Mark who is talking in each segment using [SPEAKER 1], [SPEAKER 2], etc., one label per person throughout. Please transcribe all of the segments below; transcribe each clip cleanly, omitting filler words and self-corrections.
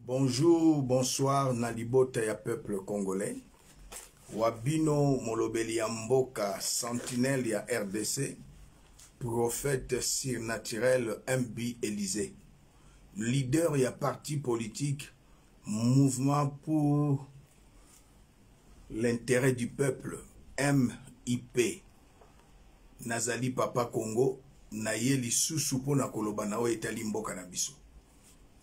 [SPEAKER 1] Bonjour, bonsoir, Nalibota ya peuple congolais. Wabino Molobeli ya Mboka, sentinelle ya RDC, prophète surnaturel MB Élysée. Leader ya parti politique, mouvement pour l'intérêt du peuple, MIP. Nazali Papa Congo, Nayeli Susupo na koloba na etali mboka na biso.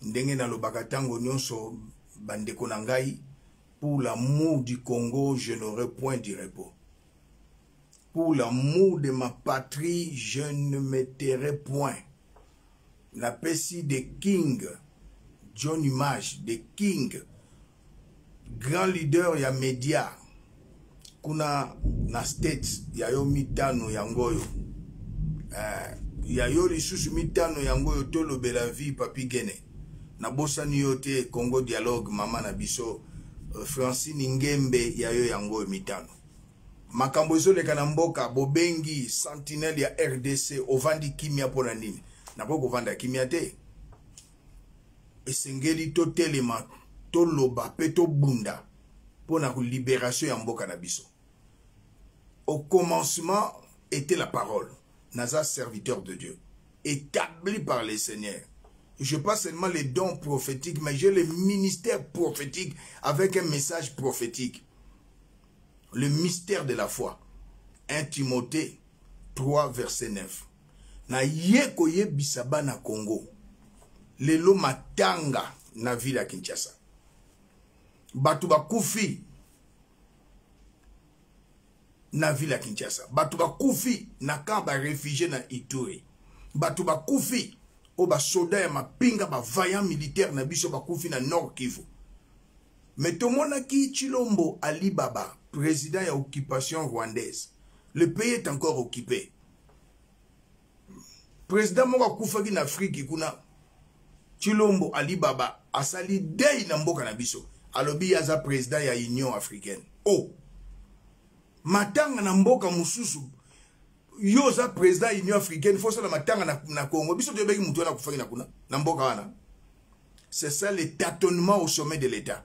[SPEAKER 1] Ndenge na lobaka tango nyonso bandeko na ngai, pour l'amour du Congo, je n'aurai point de repos. Pour l'amour de ma patrie, je ne me tairai point. La pesi de King, John Image, de King, grand leader ya media, kuna na States, yayo mitano yangoyo. Yayo lisusu mitano yangoyo tolo bela vie papi gene. Na bosa niyote Congo Dialogue mama na biso Francine Ngembe yayo yango mitano. Makambo ezoleka na mboka bobengi sentinelle ya RDC ovandi kimia pona nini. Nako kovanda kimia te. Esengeli to telema to loba pe to bunda pona ku libération ya mboka na biso. Au commencement était la parole. Naza serviteur de Dieu, établi par les seigneurs. Je n'ai pas seulement les dons prophétiques, mais j'ai le ministère prophétique avec un message prophétique. Le mystère de la foi. 1 Timothée 3, verset 9. Na yeko ye bisaba na Congo. Lelo matanga na ville ya Kinshasa. Batu bakufi na ville ya Kinshasa. Batu bakufi na kamba réfugié na Ituri. Batu bakufi oba soda ya mapinga ba vaillant militaire na biso bakufi na Nord Kivu. Mais tomona ki Chilombo Ali Baba, président ya occupation rwandaise. Le pays est encore occupé. Président moka kufaki na Afrique kuna Chilombo Ali Baba asali dei na mboka na biso. Alobi yaza président ya Union africaine. Oh. Matanga na mboka mususu yoza président Union africaine faut ça la matanga na Congo biso to beki mutu na kufaki na kuna na mboka wana. C'est ça le tâtonnement au sommet de l'État.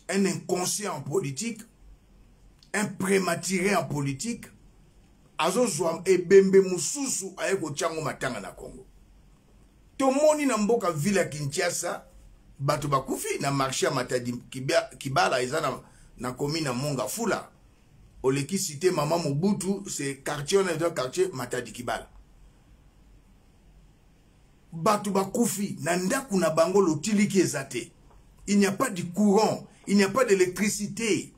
[SPEAKER 1] Un inconscient en politique, un prématuré en politique, azozwa ebembe mususu ayeko chango matanga na Congo. Tomoni na mboka ville ya Kinshasa bato bakufi na marché Matadi Kibala ezana na commune na Monga Fula. Oleki cité Maman Mobutu, c'est quartier, on est dans quartier Matadi Kibala. Batu bakufi, nanda kuna bango lotiliki ezate. Il n'y a pas de courant, il n'y a pas d'électricité.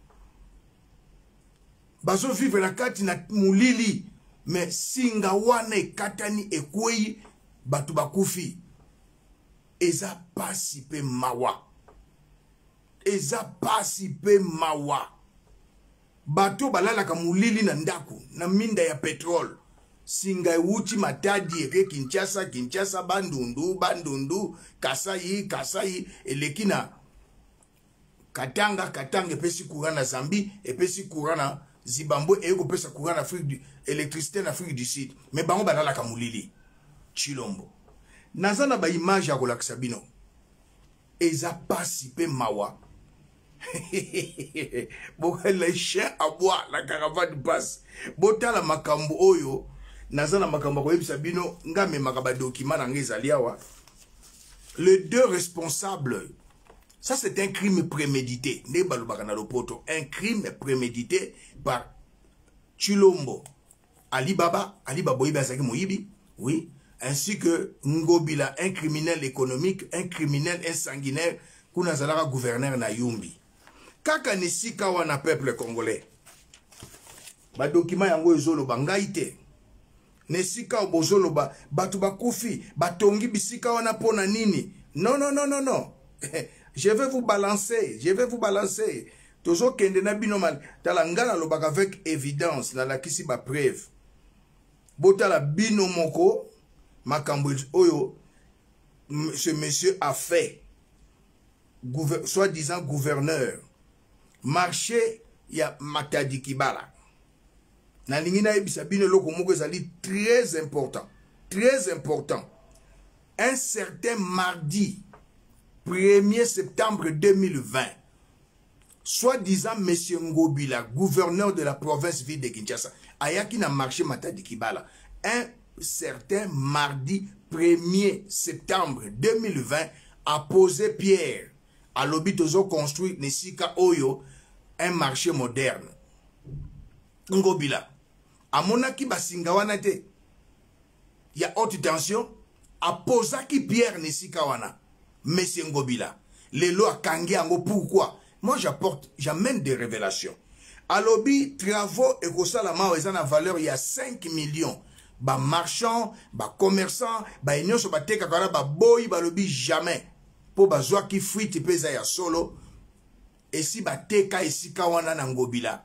[SPEAKER 1] Bazo vivre la kati na mulili, mais singa wane katani ekwei, batu bakufi. Eza pasipe mawa. Eza pasipe mawa. Bato balala kamulili na ndaku na minda ya petrol singa uchi Matadi eke Kinshasa bandundu Kasai elekina Katanga epesi kurana Zambie epesi kurana Zimbabwe eko pesa kurana Afrique électricité na Afrique du Sud mais bango balala kamulili Chilombo nazana ba image ya kolakisa bino eza pasi pe mawa. Les chiens à bois, la caravane passe. Bota la makambo oyo, nazana makambo ko yebisa bino ngame makaba document na ngezaliawa. Les deux responsables, ça c'est un crime prémédité. Ne balobaka na lopoto, un crime prémédité par Chilombo Ali Baba Oyibi azaki moyibi, oui, ainsi que Ngobila, un criminel économique, un criminel insanguinaire, kuna zalaka gouverneur na Yumbi. Kaka nisika wana peuple congolais. Ba document yango ezolo bangai te. Nesika obozolo ba batu bakufi, batongi bisika wana pona nini? Non. Je vais vous balancer. Tozo kende na bino mal talangana lobaka avec évidence na la kisi ba preuve. Botala bino moko makambo oyo ce monsieur a fait. Soi-disant gouverneur. Marché ya Matadi Kibala. Na lingina ebisa bino loko moko ezali très important. Un certain mardi 1er septembre 2020, soi-disant M. Ngobila, gouverneur de la province ville de Kinshasa, ayaki na marché Matadi Kibala, un certain mardi 1er septembre 2020, a posé pierre à l'obitozo construit Nesika Oyo, un marché moderne. Ngobila, a monaki basingawana te, il y a haute tension, a posaki pierre Nesika wana, M. Ngobila. Les lois kangi ango, pourquoi? Moi j'amène des révélations. A lobby, travaux et kosalama ils ont la valeur, il y a 5 millions. Ba marchand, ba commerçant, ba union so ba teka kara ba boy ba lobby jamais. Po ba zwa ki fuite pesa ya solo. Et si ba teka ici kawana na Ngobila.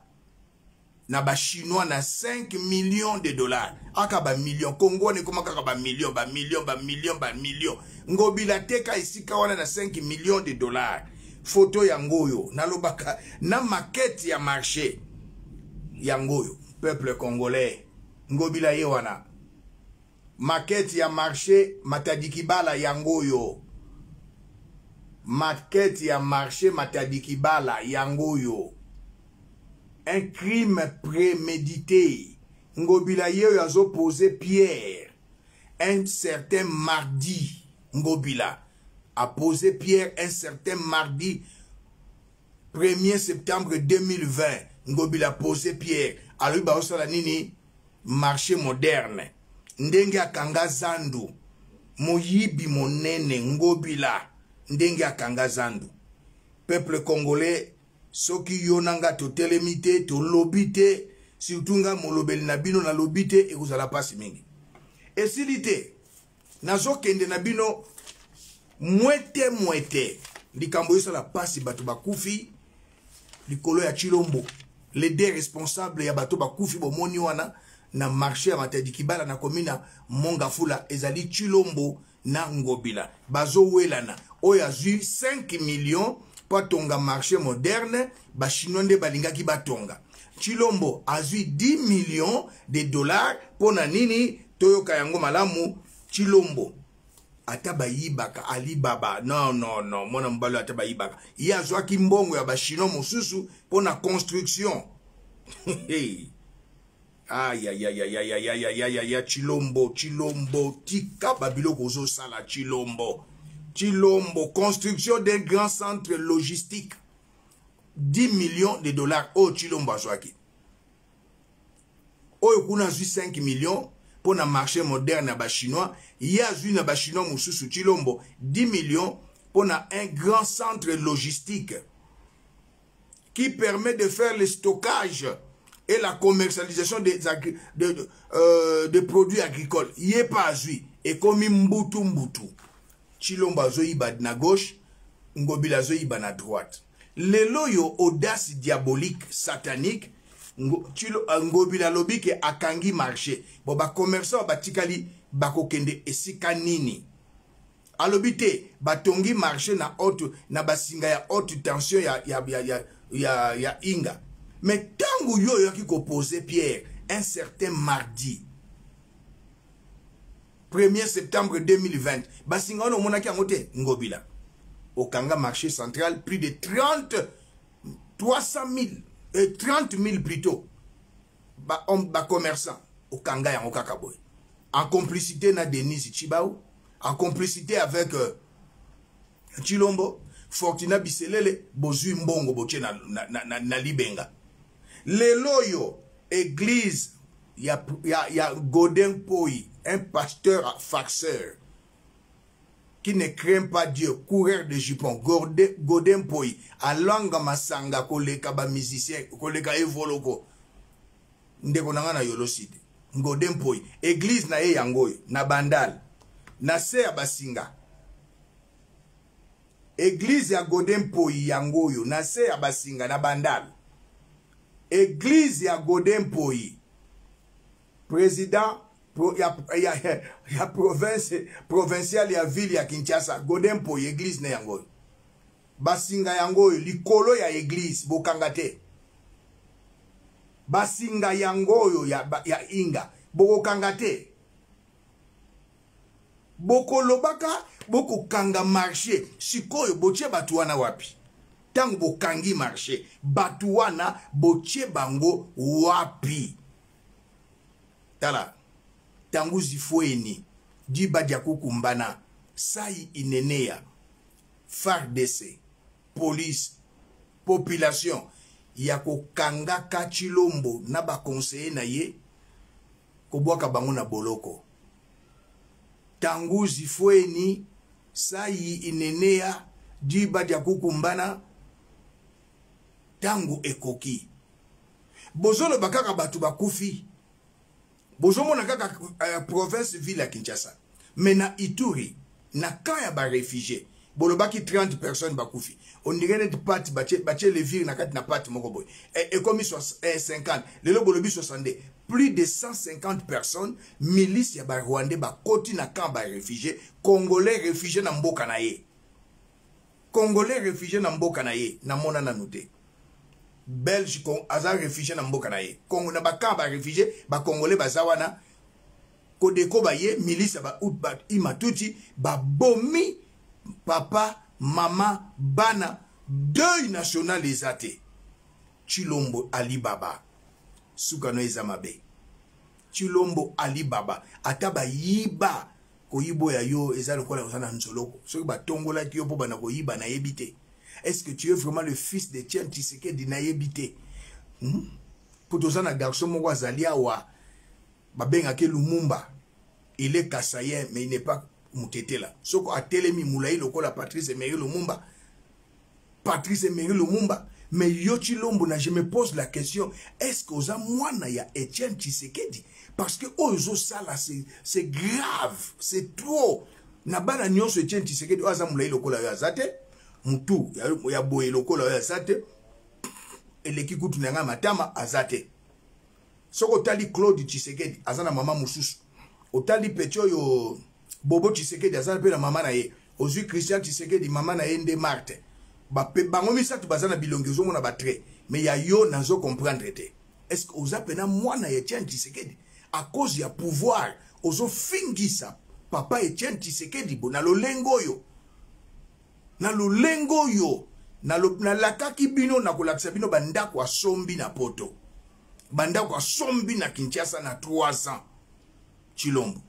[SPEAKER 1] Na ba chinois na 5 millions de dollars. Aka ba millions. Congo ne koma kaka ba millions, ba millions, ba millions, ba millions. Ngobila teka ici kawana na 5 millions de dollars. Photo ya ngoyo. Na lobaka. Na maquette ya marché. Ya ngoyo. Peuple congolais. Ngobila yewana. Maquette ya marché Matadi Kibala ya ngoyo. Maquette ya marché Matadi Kibala ya ngoyo. Un crime prémédité. Ngobila yeyo yazo posé pierre. Un certain mardi. Ngobila a posé pierre un certain mardi 1er septembre 2020. Ngobila a posé pierre. Alors baosala nini? Marché moderne. Ndenge akanga zandu. Moyibi monene Ngobila. Ndenge akanga zandu. Peuple congolais, soki yonanga to telemite, to lobite, surtout nga molobeli na bino na lobite, et vous allez pas mingi. Et silite, nazo kende na bino, mwete, likambo yosa la pasi bato bakufi, likolo ya Chilombo, les deux responsables ya bato bakufi bomoni wana, na marché ya Matadi Kibala na komina Mongafula, ezali Chilombo na Ngobila. Bazo welana, oya zui 5 millions, pa tonga marché moderne, ba chinois nde balingaki batonga. Chilombo a zui 10 millions de dollars, pona nini, toyoka yango malamu, Chilombo. Ataba yibaka, Alibaba, non, mona mbalo ataba yibaka. Ya zwa kimbongo ya ba chinois mosusu, pona construction. Hey. Aïe, Chilombo, tika babilo kozo sala Chilombo. Chilombo, construction d'un grand centre logistique. 10 millions de dollars. Oh, Chilombo azwaki. Oh, kuna zui 5 millions pour na marché moderne na ba chinois. Ya zui na ba chinois mususu Chilombo 10 millions pour na un grand centre logistique qui permet de faire le stockage et la commercialisation des produits agricoles. Yé pas zui. Et comme mbutu. Chilombo zo iba na gauche, Ngobila zo iba na droite. Lelo yo audace diabolique, satanique, Ngobila lobi ke akangi marché. Bo ba commerçant ba tikali bako kende esika nini. Alobite batongi marché na haute na basinga ya haute tension ya inga. Mais tangu yo qui posé pierre un certain mardi 1er septembre 2020, basinga ono monaki angote Ngobila. Okanga marché central, plus de 300 000 plutôt. Ba commerçant. Okanga yango kakaboy. En complicité na Denise Chibao, en complicité avec Chilombo, Fortuna Biselele, Bozui Mbongo boche na Libenga. Le loyo, église, il y a Godin Poi, un pasteur farceur, qui ne craint pas Dieu, coureur de jupons, Godin Poi, à Langa Masanga, koleka ba musicien, koleka evoloko, ndeko nanga na yoloside, Godin Poi, église na ye yangoyo, na bandal, na se ya basinga, église ya Godin Poi yangoyo, na se ya basinga, na bandal, église ya Godin Poi, président, ya provincial ya ville ya Kinshasa, Godin Poi, église na yangoyo. Basinga yangoyo, likolo ya église, bokangate. Basinga yangoyo ya inga, bokangate. boko lobaka boko kanga marché sikoyo botie batu wana wapi tango bokangi marché batu wana botie bango wapi tala tangu zifueni diba dia kukumbana sai inenea FARDC police population ya kokanga ka Chilombo na ba conseiller na ye kobwaka bango na boloko tangu zifueni sai inenea diba dia kukumbana tangu ekoki bozolo bakaka batu bakufi bozomona kaka province ville ya Kinshasa mena Ituri na kaya ba réfugié bolobaki 30 personnes bakufi on dirait net parti bache les villes na kati na parti moko boy et comme 50 lelo bolobi 62 plus de 150 personnes milice ya ba Rwandais ba koti na camp ba réfugié congolais réfugiés na mboka na ye congolais réfugiés na mboka na ye na mona na noté belge kon aza réfugié na mboka na ye kongo na ba camp ba réfugié ba congolais bazawana kodeko ba ye milice ba out ba imatuti ba bomi papa mama bana deuil national ezate Chilombo Alibaba sukano ezamabe Chilombo Alibaba ataba yiba koyibo ya yo ezalo kola osana nzoloko soki batongola ki yo po bana koyiba na yebite. Est-ce que tu es vraiment le fils de Tien Tshisekedi na yebite pour tozana garçon moko azali awa babenga ke Lumumba il est kassayen mais il n'est pas Mutetela soko atelemi mulai lokola Patrice Emery Lumumba mais yo Chilombo na je me pose la question est-ce que oza mwana ya Etienne Tshisekedi parce que ozo sala c'est grave c'est trop na bana nyonso Etienne Tshisekedi oza mulai lokola yo azate mutu ya boye lokola yo azate eleki kutu nanga matama azate soko tali Claude Tshisekedi azana mama mususu otali petio yo Bobo Tshisekedi azana pe na mama na ye ozui Christian Tshisekedi mama na ye nde Marthe bango misatu bazana bilongi ozomona batre mais ya yo nazo comprendre te est-ce que oza pena mwana ya Etienne Tshisekedi à cause ya pouvoir ozo fingisa papa Etienne Tshisekedi bo na lolengo yo na lakaki bino na kolakisa bino bandako asombi na poto bandako asombi na Kinshasa na 3 ans Chilombo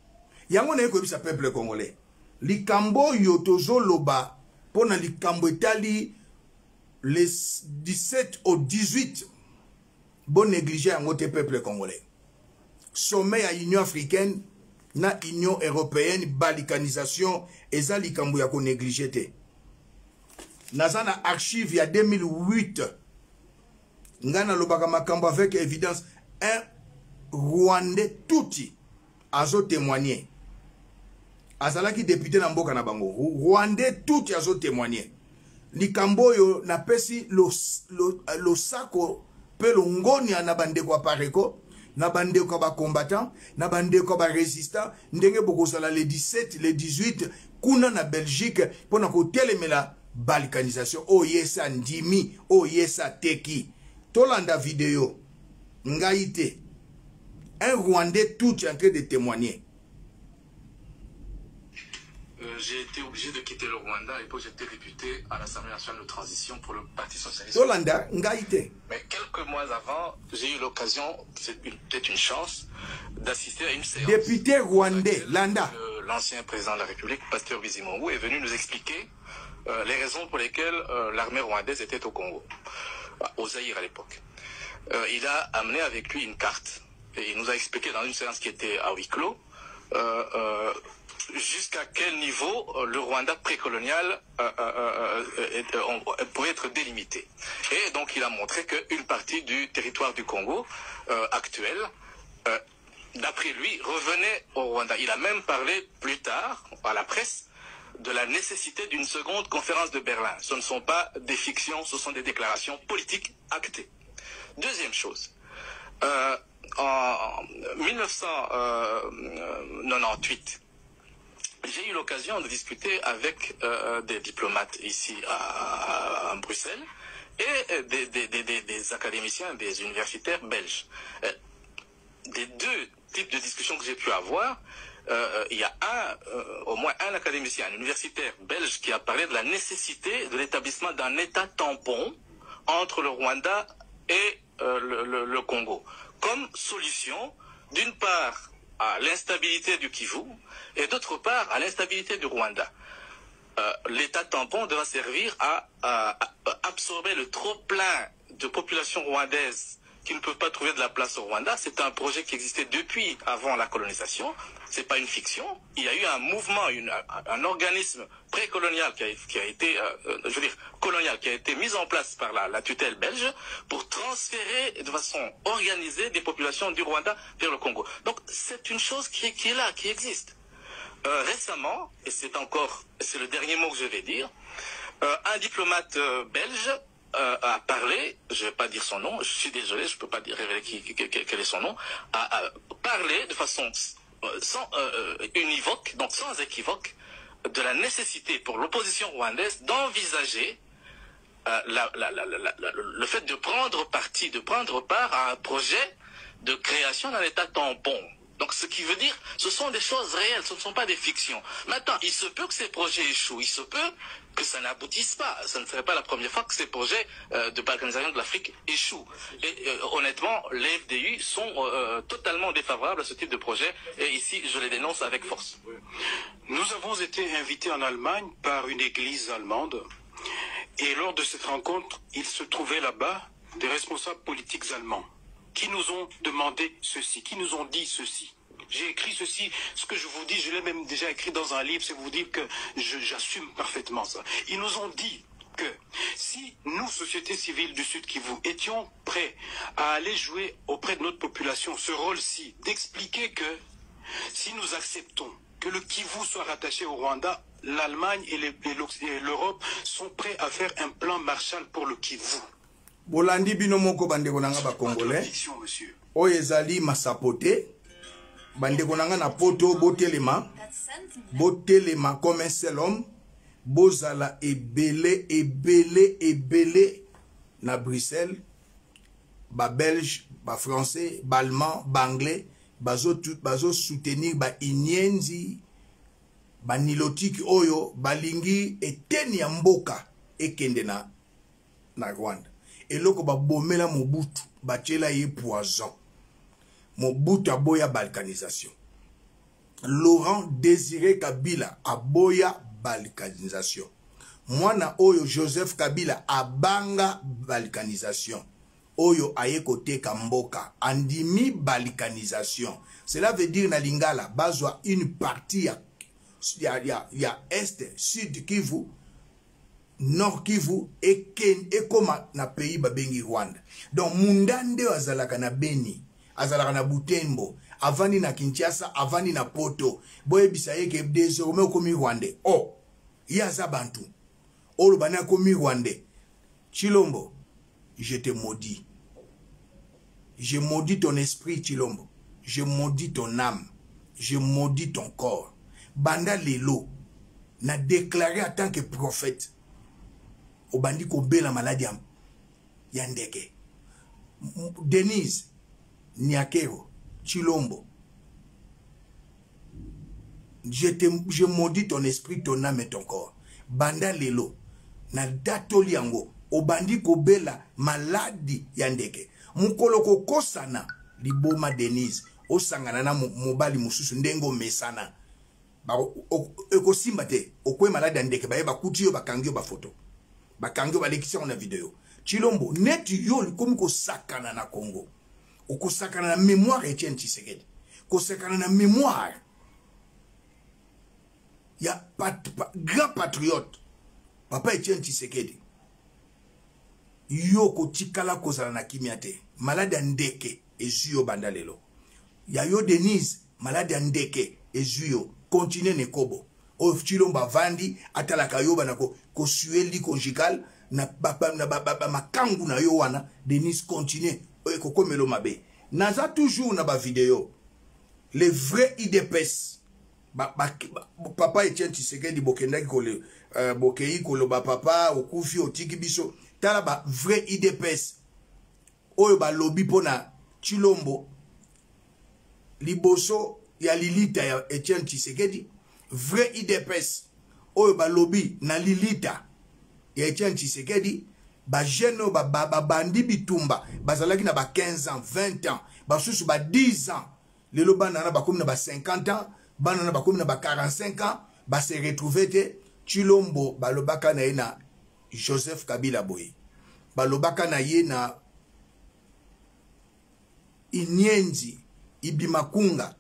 [SPEAKER 1] yango na yekobisa peuple congolais likambo yo tozoloba pona likambo etali les 17 au 18 bon négliger yango te peuple congolais sommet ya Union africaine na Union européenne balkanisation eza likambo ya ko négliger te nazana archive ya 2008 ngana lobaka makambo avec évidence un Rwandais touti azo témoigner azalaki député na mboka na bango Rwandais touti azo témoigner likambo yo na pesi lo sako pe lo ngoni na bandeko apareko na bandeko ba combattant na bandeko ba résistant ndenge bokosala le 17 le 18 kuna na Belgique pona ko telemela balkanisation o yesa ndimi o yesa teki tolanda vidéo ngaite un Rwandais tout est en train de témoigner.
[SPEAKER 2] J'ai été obligé de quitter le Rwanda et puis j'étais député à l'Assemblée nationale de transition pour le Parti socialiste.
[SPEAKER 1] Tolanda ngaite.
[SPEAKER 2] Mais quelques mois avant, j'ai eu l'occasion, c'est peut-être une chance, d'assister à une séance.
[SPEAKER 1] Député rwandais, Landa.
[SPEAKER 2] L'ancien président de la République, Pasteur Bizimungu, est venu nous expliquer les raisons pour lesquelles l'armée rwandaise était au Congo, au Zaïre à l'époque. Il a amené avec lui une carte et il nous a expliqué dans une séance qui était à huis clos jusqu'à quel niveau le Rwanda précolonial pouvait être délimité. Et donc il a montré qu'une partie du territoire du Congo actuel, d'après lui, revenait au Rwanda. Il a même parlé plus tard à la presse de la nécessité d'une seconde conférence de Berlin. Ce ne sont pas des fictions, ce sont des déclarations politiques actées. Deuxième chose, en 1998, j'ai eu l'occasion de discuter avec des diplomates ici à Bruxelles et des académiciens, des universitaires belges. Des deux types de discussions que j'ai pu avoir, il y a au moins un académicien, un universitaire belge qui a parlé de la nécessité de l'établissement d'un État tampon entre le Rwanda et le Congo, comme solution, d'une part, à l'instabilité du Kivu et d'autre part, à l'instabilité du Rwanda. L'État tampon devra servir à absorber le trop-plein de population rwandaise qui ne peuvent pas trouver de la place au Rwanda. C'est un projet qui existait depuis avant la colonisation. C'est pas une fiction. Il y a eu un mouvement, un organisme précolonial qui a été, je veux dire, colonial, qui a été mis en place par la tutelle belge pour transférer de façon organisée des populations du Rwanda vers le Congo. Donc c'est une chose qui est là, qui existe. Récemment, et c'est le dernier mot que je vais dire, un diplomate belge a parlé, je ne vais pas dire son nom, je suis désolé, je ne peux pas révéler quel est son nom, a parlé de façon univoque, donc sans équivoque, de la nécessité pour l'opposition rwandaise d'envisager le fait de prendre part à un projet de création d'un État tampon. Donc ce qui veut dire, ce sont des choses réelles, ce ne sont pas des fictions. Maintenant, il se peut que ces projets échouent, il se peut que ça n'aboutisse pas. Ce ne serait pas la première fois que ces projets de balkanisation de l'Afrique échouent. Et honnêtement, les FDU sont totalement défavorables à ce type de projet, et ici, je les dénonce avec force.
[SPEAKER 3] Nous avons été invités en Allemagne par une église allemande, et lors de cette rencontre, il se trouvait là-bas des responsables politiques allemands qui nous ont demandé ceci, qui nous ont dit ceci. J'ai écrit ceci, ce que je vous dis, je l'ai même déjà écrit dans un livre, c'est vous dire que j'assume parfaitement ça. Ils nous ont dit que si nous, société civile du Sud Kivu, étions prêts à aller jouer auprès de notre population ce rôle-ci, d'expliquer que si nous acceptons que le Kivu soit rattaché au Rwanda, l'Allemagne et l'Europe sont prêts à faire un plan Marshall pour le Kivu.
[SPEAKER 1] Bolandi bino moko bandeko nanga ba Congolais oyo ezali masapote bandeko nanga na poto botelema comme un seul homme bozala ebele na Bruxelles ba Belge ba Français ba Allemand ba Anglais bazo soutenir ba inyenzi ba nilotiki oyo balingi eteni ya mboka ekende na Rwanda. Et loko ba bomela Mobutu bachela ye poison. Mobutu aboya balkanisation. Laurent Désiré Kabila aboya balkanisation. Mwana oyo Joseph Kabila abanga balkanisation. Oyo aye kote kamboka andimi balkanisation. Cela veut dire na lingala bazwa une partie ya est sud Kivu Nord Kivu et koma na pays babengi Rwanda. Donc mundande azalaka na Beni, azalaka na Butembo, avani na Kinshasa, avani na Poto. Boye bisaye ke désormais komi Rwandais. Oh, yaza bantu. Olo bana komi Rwandais. Chilombo, je te maudis. Je maudis ton esprit Chilombo. Je maudis ton âme. Je maudis ton corps. Banda lelo n'a déclaré en tant que prophète. Obandi ko bela maladie ya ndeke. Denise Nyakero Chilombo, je maudis ton esprit, ton âme et ton corps. Banda lelo na datoli yango obandi ko bela maladie ya ndeke. Mukolo ko kosana liboma Denise osangana na mobali mususu ndengo mesana ba eko simba te okwe maladie ya ndeke ba kuti yo bakangi yo ba photo. Bakangi balekisi na video. Chilombo net yo komi ko sakana na Congo. Oko sakana na mémoire Etienne Tshisekedi. Ko sakana na mémoire ya grand patriote Papa Etienne Tshisekedi. Yo ko tikala kozala na kimia te. Malade ndeke ezuyo bandalelo. Ya yo Denise malade ndeke ezuyo continue ne kobo. O Chilomba vandi atalaka yoba na ko sueli conjugal na makangu na yo wana Denise continue ko komelo mabe. Naza toujours na ba vidéo. Les vrais IDPS papa Etienne Tshisekedi bokendaki ko le bokei ko lo ba papa okufi otiki biso tala ba vrai IDPS oyo ba lobby pona Chilombo liboso ya lilita ya Etienne Tshisekedi, vrai IDPS oyo ba lobby na lilita ya Etienne Tshisekedi, ba jeune ba bandi bitumba bazalaki na ba 15 ans 20 ans ba susu ba 10 ans lelo bana na ba komi na ba 50 ans bana na ba komi na ba 45 ans ba se retrouver te Chilombo balobaka na ye na Joseph Kabila boye balobaka na ye na Inyenzi Ibimakunga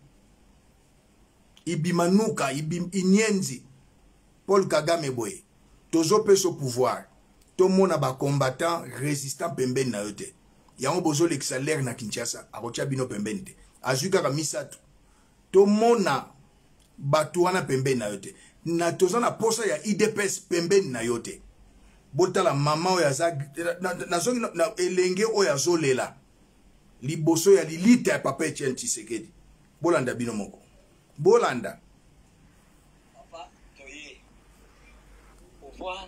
[SPEAKER 1] Ibimanuka Inyenzi Paul Kagame boye tozo peso pouvoir to mona ba combattant résistant pembeni na yote yango bozo l'exalaire na Kinshasa akotia bino pembeni te azuka ka misatu to mona batu wana pembeni na yote na toza na posa ya IDPS pembeni na yote botala mama oyo na zongi na elenge oyo azolela liboso ya lilita ya papa Etienne Tshisekedi bolanda bino moko bolanda
[SPEAKER 4] papa toye pouvoir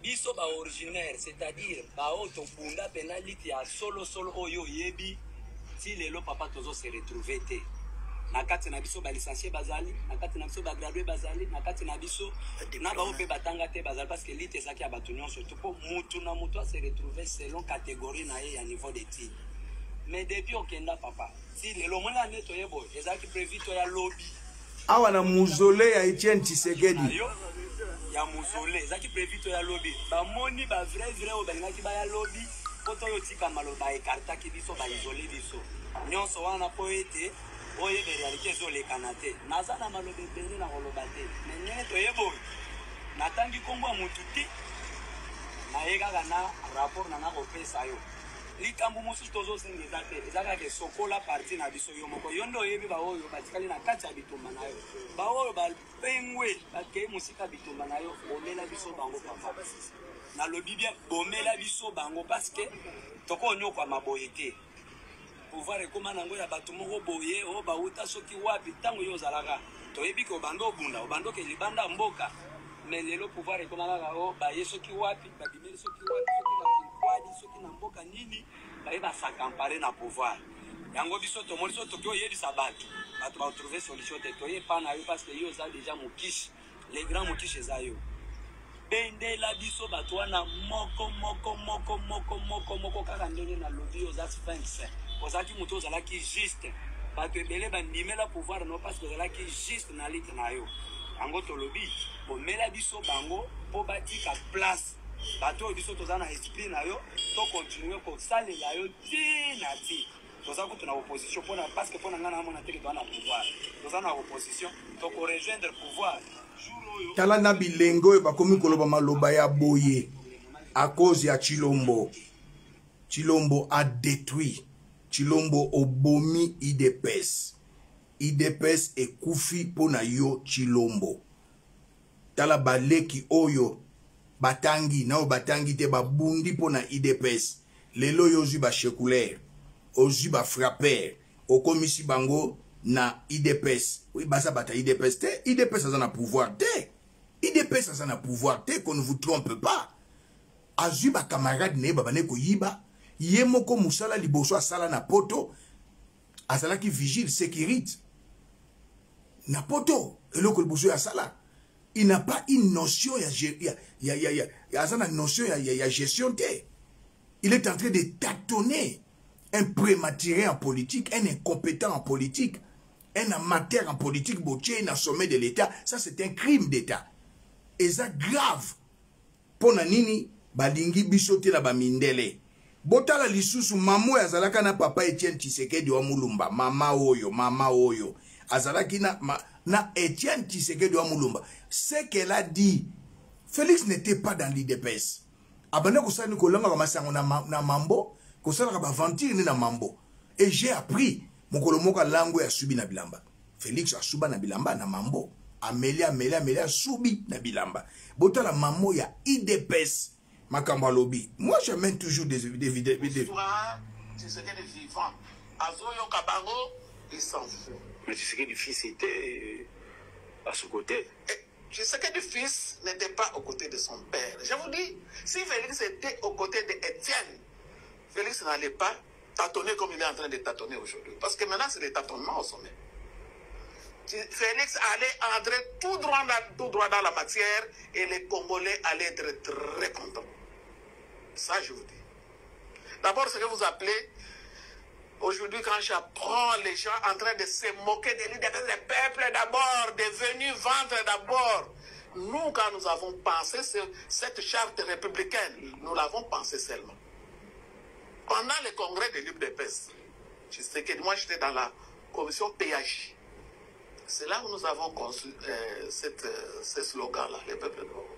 [SPEAKER 4] biso ba originaire c'est-à-dire ba auto bunda penalty ya solo oyo yebi ti lelo papa tozo se retrouver te na kati na biso ba licencié bazali na kati na biso ba gradué bazali na kati na biso na ba ope batanga te bazali parce que lite saki ya batunyon surtout pour mutu na mutu se retrouver selon catégorie na ye ya niveau d'études. Mais depuis okenda papa si lelo mona neto yebo ezaki prévu to ya lobby
[SPEAKER 1] awa na muzole ya Etienne Tshisekedi
[SPEAKER 4] ya muzole ezaki prévu to ya lobby ba moni ba vrai o balingaki ba ya lobby poto yo tika maloba ekarta ki biso ba isolé biso nyonso wana po ete oye be réalité zo le kanate naza na maloba ebele na koloba te mais neto yebo natangi kombo mutu te na yekaka na rapport na kopesa yo likambo mosusu tozosenga te ezaka ke sokola parti na biso yo moko yo ndo yebi ba oyo batikali na kati ya bitumba na yo ba oyo balpengwe bakei musika bitumba na yo omela biso bango papa na lobi bien bomela biso bango parce que toko nyokwa maboye te pouvoir ekoma nango ya bato moko boye o bauta soki wapi ntango yo ozalaka toyebi ke obanda obunda obanda oke libanda mboka mais lelo pouvoir ekoma kaka o baye soki wapi babimeli soki wapi soki soki na mboka nini baye basakampare na pouvoir yango biso tomoni so toki oyebisa bato batrouve solution te toye pa na yo parce que yo oza déjà mokishi les grands mokishi eza yo bendela biso bato wana moko kaka ndenge na lobi oza sphinx ozalaki moto ozalaki juste bato ebele bandimela pouvoir no parce que ozalaki juste na lite na yo yango tolobi bomela biso bango mpo batika place bato oyo biso toza na esprit na yo tokontinue kosalela yo ti na ti toza kutu na opposition mpona parce que mpona ngai na mona teke toza na pouvoir toza na opposition tokorejoindre pouvoir
[SPEAKER 1] tala na bilengo oyo bakomi koloba maloba ya boye à cause ya Chilombo. Chilombo a détruit. Chilombo obomi IDPS. IDPS ekufi pona yo Chilombo. Tala baleki oyo batangi na batangi te babundi pona IDPS. Lelo yo zui ba shekulaire. Ozu ba frapper. Okomisi bango na IDPS. Oui, basa bata IDPS te. IDPS a na pouvoir te. IDPS a na pouvoir te, qu'on ne vous trompe pas. Azu ba camarade ne babane ko yiba. Yemoko musala liboso asala na poto. Asala ki vigile, sécurité. Na poto. Eloko liboso asala. Il n'a pas une notion notion gestion te. Il est en train de tâtonner. Un prématuré en politique, un incompétent en politique, un amateur en politique, un sommet de l'État, ça c'est un crime d'État. Et ça grave. Pona nini, balingi bisote la bamindele. Botala lisusu, mamo azalaka na papa Etienne Tshisekedi wa Mulumba. Mama oyo. Azalaki na Etienne Tshisekedi wa Mulumba. Ce qu'elle a dit, Félix n'était pas dans l'IDPS. Abana kusani kolanga kamasango na mambo, kosala ba ventir ni na mambo. Et j'ai appris mokolo moka lango ya subi na bilamba. Félix a suba na bilamba na mambo. Amelia subi na bilamba. Botala mamo ya IDPS makamba lobby. Moi je mène toujours des vidéos.
[SPEAKER 5] C'est ce qu'elle est vivant. Azoyo Kabango, il s'en fout.
[SPEAKER 3] Mais tu sais que le fils était à ce côté.
[SPEAKER 5] Je sais que le fils n'était pas aux côtés de son père. Je vous dis, si Félix était aux côtés d'Étienne, Félix n'allait pas tâtonner comme il est en train de tâtonner aujourd'hui. Parce que maintenant, c'est des tâtonnements au sommet. Félix allait entrer tout droit dans la matière et les Congolais allaient être très contents. Ça, je vous dis. D'abord, ce que vous appelez, aujourd'hui, quand j'apprends les gens en train de se moquer de l'idée que le peuple d'abord, devenu ventre d'abord. Nous, quand nous avons pensé cette charte républicaine, nous l'avons pensé seulement. Pendant le congrès de l'UDPS, je sais que moi, j'étais dans la commission PAJ. C'est là où nous avons conçu ce slogan-là, le peuple d'abord.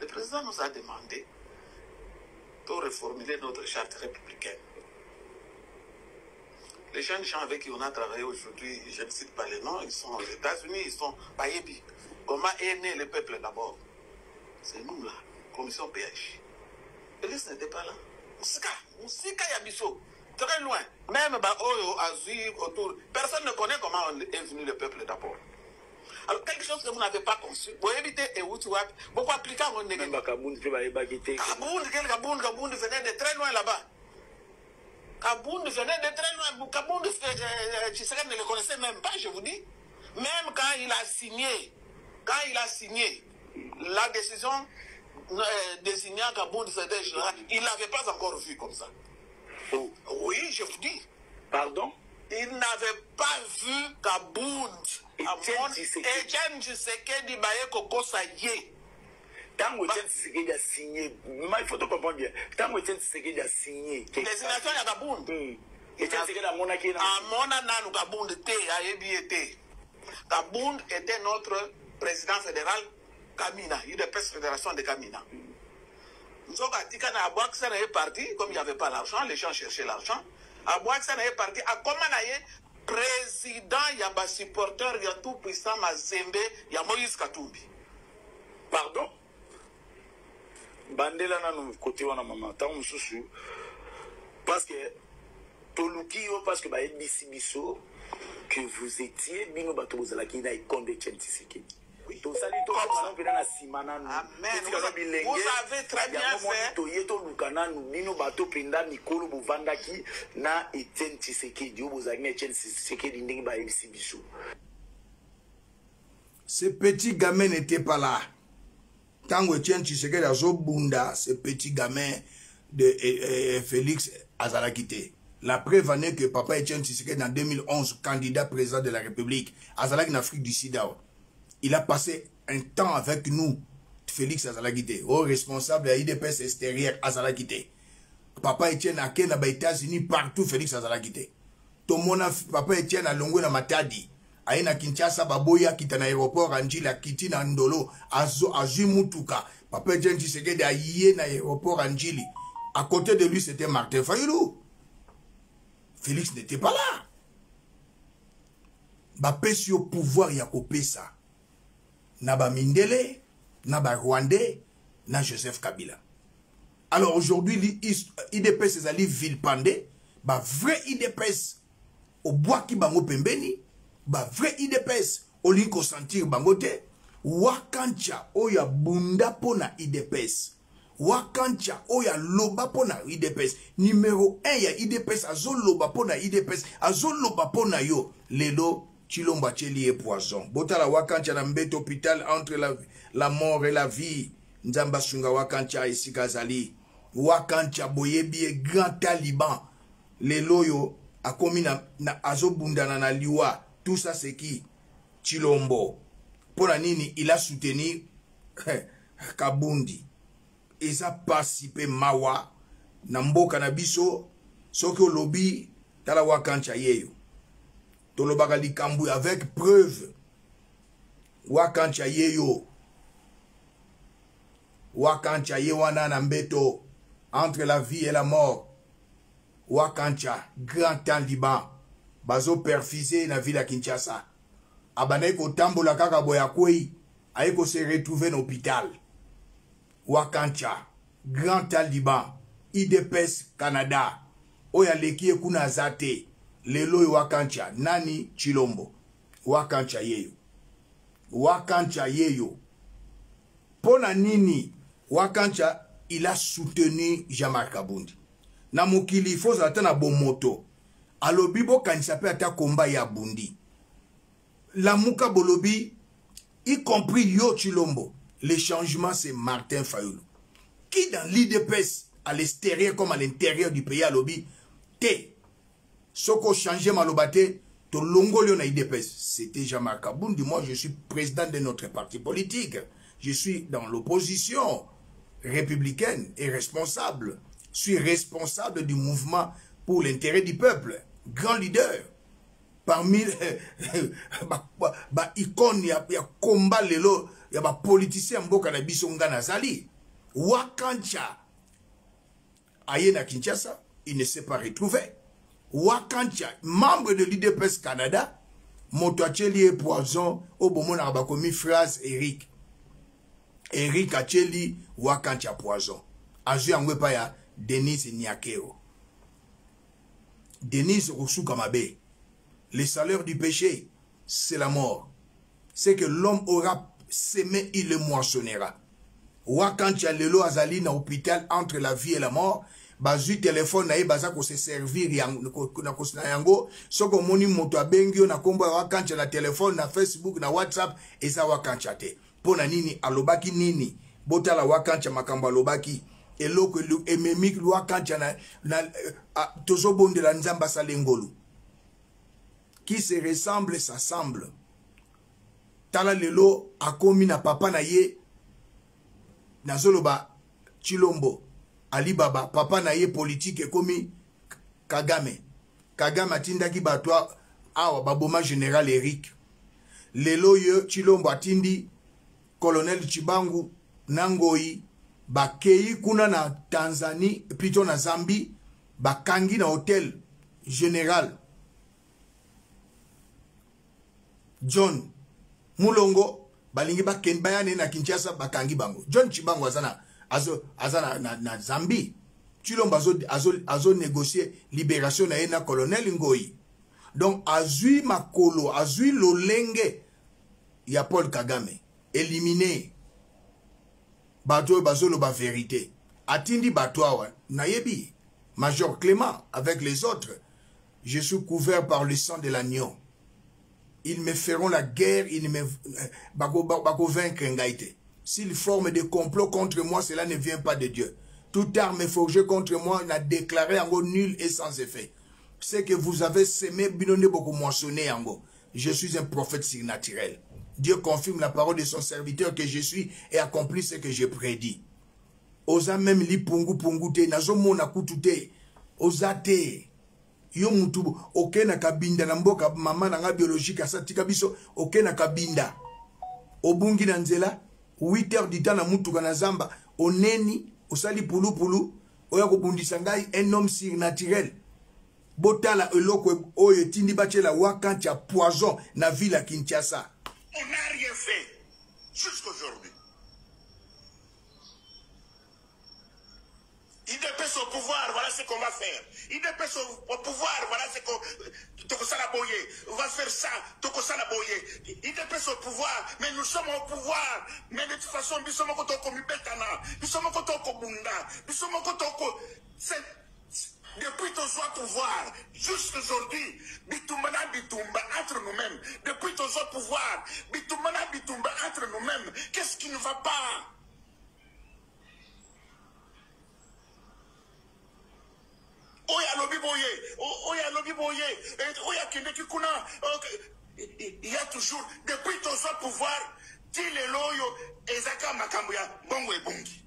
[SPEAKER 5] Le président nous a demandé de reformuler notre charte républicaine. Les jeunes gens avec qui on a travaillé aujourd'hui, je ne cite pas les noms, ils sont aux États-Unis, ils sont Bayebi. Comment est né le peuple d'abord? C'est nous là, commission PH. Félix n'était pas là. Moussika Yabiso, très loin. Même Oyo, Azur, autour. Personne ne connaît comment est venu le peuple d'abord. Alors, quelque chose que vous n'avez pas conçu, vous évitez et vous beaucoup appliquer à mon négatif. Kabound venait de très loin là-bas. Kabound venait de très loin. Kabound, Tshisekedi ne le connaissait même pas, je vous dis. Même quand il a signé la décision désignant Kabound secrétaire général, il ne l'avait pas encore vu comme ça. Oh. Oui, je vous dis. Pardon? Il n'avait pas vu Kabound. Etienne Tshisekedi Baye Koko Saye.
[SPEAKER 6] Tant que Etienne Tshisekedi a signé, il faut te comprendre bien. Tant que Etienne Tshisekedi a signé.
[SPEAKER 5] Désignation de Kabound.
[SPEAKER 6] Etienne Tshisekedi a mon acquis.
[SPEAKER 5] Kabound était. Kabound était notre président fédéral Kamina. Il était fédération de Kamina. Nous sommes à Tikana à Boaxana est parti, comme il n'y avait pas l'argent, les gens cherchaient l'argent. À Boaxana est parti, à Komanaye, président, il y a un supporter, il y a tout puissant, Mazembe, il y a Moïse Katumbi.
[SPEAKER 6] Pardon? Bandela na nous côté wana mama tant mususu parce que tolukio parce que ba ebisi biso que vous étiez bino bato bozala ki na ikonde Tshisekedi. Tout ça, vous
[SPEAKER 5] avez très bien fait.
[SPEAKER 1] Ce petit gamin n'était pas là. Tant que Etienne Tshisekedi a Zobunda, ce petit gamin de Félix Azalakité. La preuve en est que papa Etienne Tshisekedi en 2011, candidat président de la République, Azalak en Afrique du Sud. Il a passé un temps avec nous, Félix Azalakité, au responsable de l'IDPS extérieur Azalakité. Papa Etienne a ken aux États-Unis, partout Félix Azalakité. Tomona papa Etienne a longo na Matadi, a na Kinshasa baboya kita na aéroport Anjila kiti na Ndolo, azui mutuka. Papa Etienne Tshisekedi a yé na aéroport Anjili. À côté de lui c'était Martin Fayulu. Félix n'était pas là. Bapesi au pouvoir ya kopesa. Naba Mindele, Naba Rwandais, na Joseph Kabila. Alors aujourd'hui, l'IDPS est allé vilpender, bah vrai IDPS au bois qui bango pembeni, bah vrai IDPS au liko sentir bangote, wakancha oya bunda pona IDPS, wakancha oya loba pona IDPS, numéro 1 ya IDPS, azo loba pona IDPS, azo loba pona yo, lelo, Chilomba Cheli et poison. Botala wakancha na mbete hôpital entre la mort et la vie. Nzamba sunga wakancha ici kazali. Wakancha boyebi grand taliban. Les loyo a commis na azobundana na liwa. Tout ça c'est qui? Chilombo. Pour la nini, il a soutenu Kabundi. Il a participé mawa. Namboka na biso. Soki lobby tala wakancha yeyo. Tolobakali Kambu avec preuve. Wakancha yeyo. Wakancha yewana nambeto. Entre la vie et la mort. Wakancha, grand taliban. Bazo perfusé na ville à Kinshasa. Abaneko tambola kaka boya kwei. Aeko se retrouver l'hôpital. Wakancha, grand taliban. IDPS Canada. Oya leki kuna zate. Lelo wakancha nani Chilombo wakancha yeyo pona nini wakancha il a soutenu Jean-Marc Kabundi na mokili faut zata na bomoto alobi bo kanisa pe ata komba ya bundi la muka bolobi y compris yo Chilombo. Le changement c'est Martin Fayulu qui dans l'IDPS à l'extérieur comme à l'intérieur du pays à lobby te soko changer malobate to longolio na IDPS c'était Jean-Marc Kabundi. Moi je suis président de notre parti politique, je suis dans l'opposition républicaine et responsable, je suis responsable du mouvement pour l'intérêt du peuple, grand leader parmi icône ya combat lelo ya ba politicien mboka na biso ngana zali Wakancha aye na Kinshasa, il ne s'est pas retrouvé. Wakancha, membre de l'IDPS Canada, Motoacheli Poison, au bon moment a commis phrase Eric Acheli Wakancha Poison. Azu angwe pa ya Denise Nyakeo. Denise Ousukamabe. Le salaire du péché, c'est la mort. C'est que l'homme aura semé, il le moissonnera. Wakancha lelo azali na hôpital entre la vie et la mort. Bazui téléphone na ye baza ko se servir na kosina yango. Soko moni moto abengio na kombo ya Wakancha na téléphone na Facebook na WhatsApp eza Wakancha te. Pona nini alobaki nini? Bota la Wakancha makambo alobaki. Eloko ememik Wakancha na tozobonde la nzamba salengolu. Qui se ressemble s'assemble. Tala lelo akomi na papa na ye Nazoloba Chilombo Alibaba papa na ye politique ekomi Kagame atindaki batwa awa baboma général Eric lelo ye Chilombo atindi colonel Chibangu Nangoi bakei kuna na Tanzanie plutôt na Zambie bakangi na hôtel général John Mulongo balingi baken bayane na Kinshasa bakangi bango. John Chibangu azana na Zambie. Chilombo azo négocier libération na ena colonel Ngoi. Donc azui makolo, azui lolenge ya Paul Kagame éliminé. Bato bazolo ba vérité. Atindi batwawa nayebi Major Clément avec les autres. Je suis couvert par le sang de l'agneau. Ils me feront la guerre, ils me vaincre ngaïté. S'ils forment des complots contre moi, cela ne vient pas de Dieu. Toute arme forgée contre moi n'a déclaré en gros nul et sans effet. C'est que vous avez semé, binonné beaucoup moissonné en gros. Je suis un prophète surnaturel. Dieu confirme la parole de son serviteur que je suis et accomplit ce que je prédis. Osa même li pungu te, nazo mona kutute, osa te. Yo mutubu oke na kabinda na mboka mama na nga biologique asatika biso oke na kabinda obungi na nzela 8 heures du temps na mutuka na zamba oneni osali pulu oya kobundisa ngai un homme surnaturel botala eloko oyo tindi bachela Wakancha Poison na ville à Kinshasa.
[SPEAKER 5] On n'a rien fait jusqu'aujourd'hui. IDPS au pouvoir, voilà ce qu'on va faire. IDPS au pouvoir, voilà ce qu'on... On va faire ça, IDPS au pouvoir, mais nous sommes au pouvoir. Mais de toute façon, nous sommes au Betana, nous sommes au Bunda, nous sommes au... Depuis ton soit pouvoir, jusqu'aujourd'hui, Bitumba entre nous-mêmes. Depuis ton soit pouvoir, Bitumba entre nous-mêmes. Qu'est-ce qui ne va pas? Il y a toujours, depuis ton soit pouvoir, dit les loyaux, Ezaka Makambuya, Bongo et Bongi.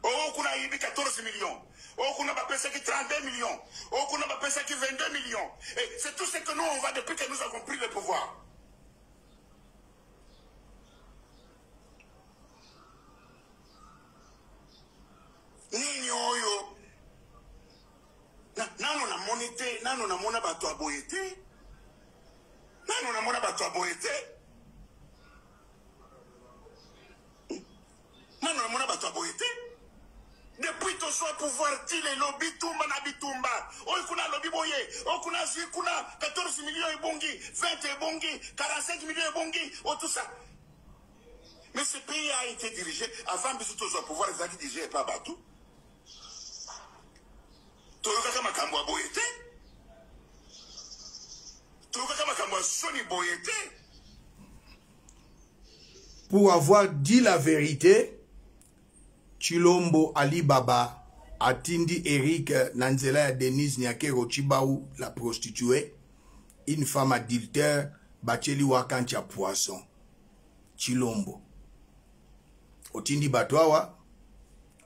[SPEAKER 5] Oh, kuna yibi 14 millions. Oh, kuna ba pesa qui 32 millions. Oh, kuna ba pesa qui 22 millions. Et c'est tout ce que nous, on va depuis que nous avons pris le pouvoir. Nini oyo. Nano na monite, nano na mona bato aboyete. Nano na mona bato aboyete. Nano na mona bato aboyete. Depuis ton soit pouvoir, il est lobby Bitumba na Bitumba. Oh, kuna lobby boye. Oh, kuna zi, kuna 14 millions et bongi, 20 et bongi, 45 millions et bongi. Oh, tout ça. Mais ce pays a été dirigé avant de tout au pouvoir, ils ont dirigé pas Batou.
[SPEAKER 7] toyokaka makambo ya boye te toyokaka makambo ya soni boye te.
[SPEAKER 1] Pour avoir dit la vérité, Chilombo Ali Baba atindi Eric Nanzela ya Denise Nyakero Chibau, la prostituée, une femme adultère, Bacheli Wakancha poisson. Chilombo. Otindi Batwawa,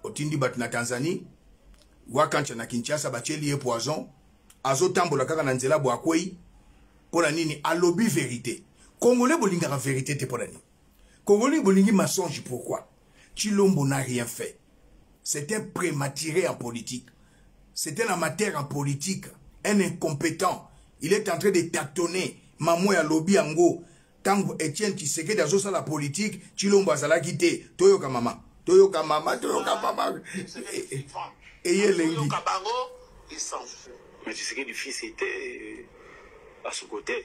[SPEAKER 1] Otindi Bat na Tanzanie, Wakancha na Kinshasa, Bacheli e poison, Azotambo la kaka Nanzela Boakwei, pour la nini, alobi vérité. Congolais bolingara vérité te pour la nini. Congolais bolingi mensonge, pourquoi? Chilombo n'a rien fait. C'est un prématuré en politique. C'est un amateur en politique. Un incompétent. Il est en train de tâtonner. Mamou ya lobby ango. Tango Etienne Tshisekedi dans sa la politique. Chilombo azala quitté. Toyoka mama. Toyoka mama. Toyoka mama. Et yelengi.
[SPEAKER 5] Il s'en fout.
[SPEAKER 6] Mais Tshisekedi du fils était à son côté.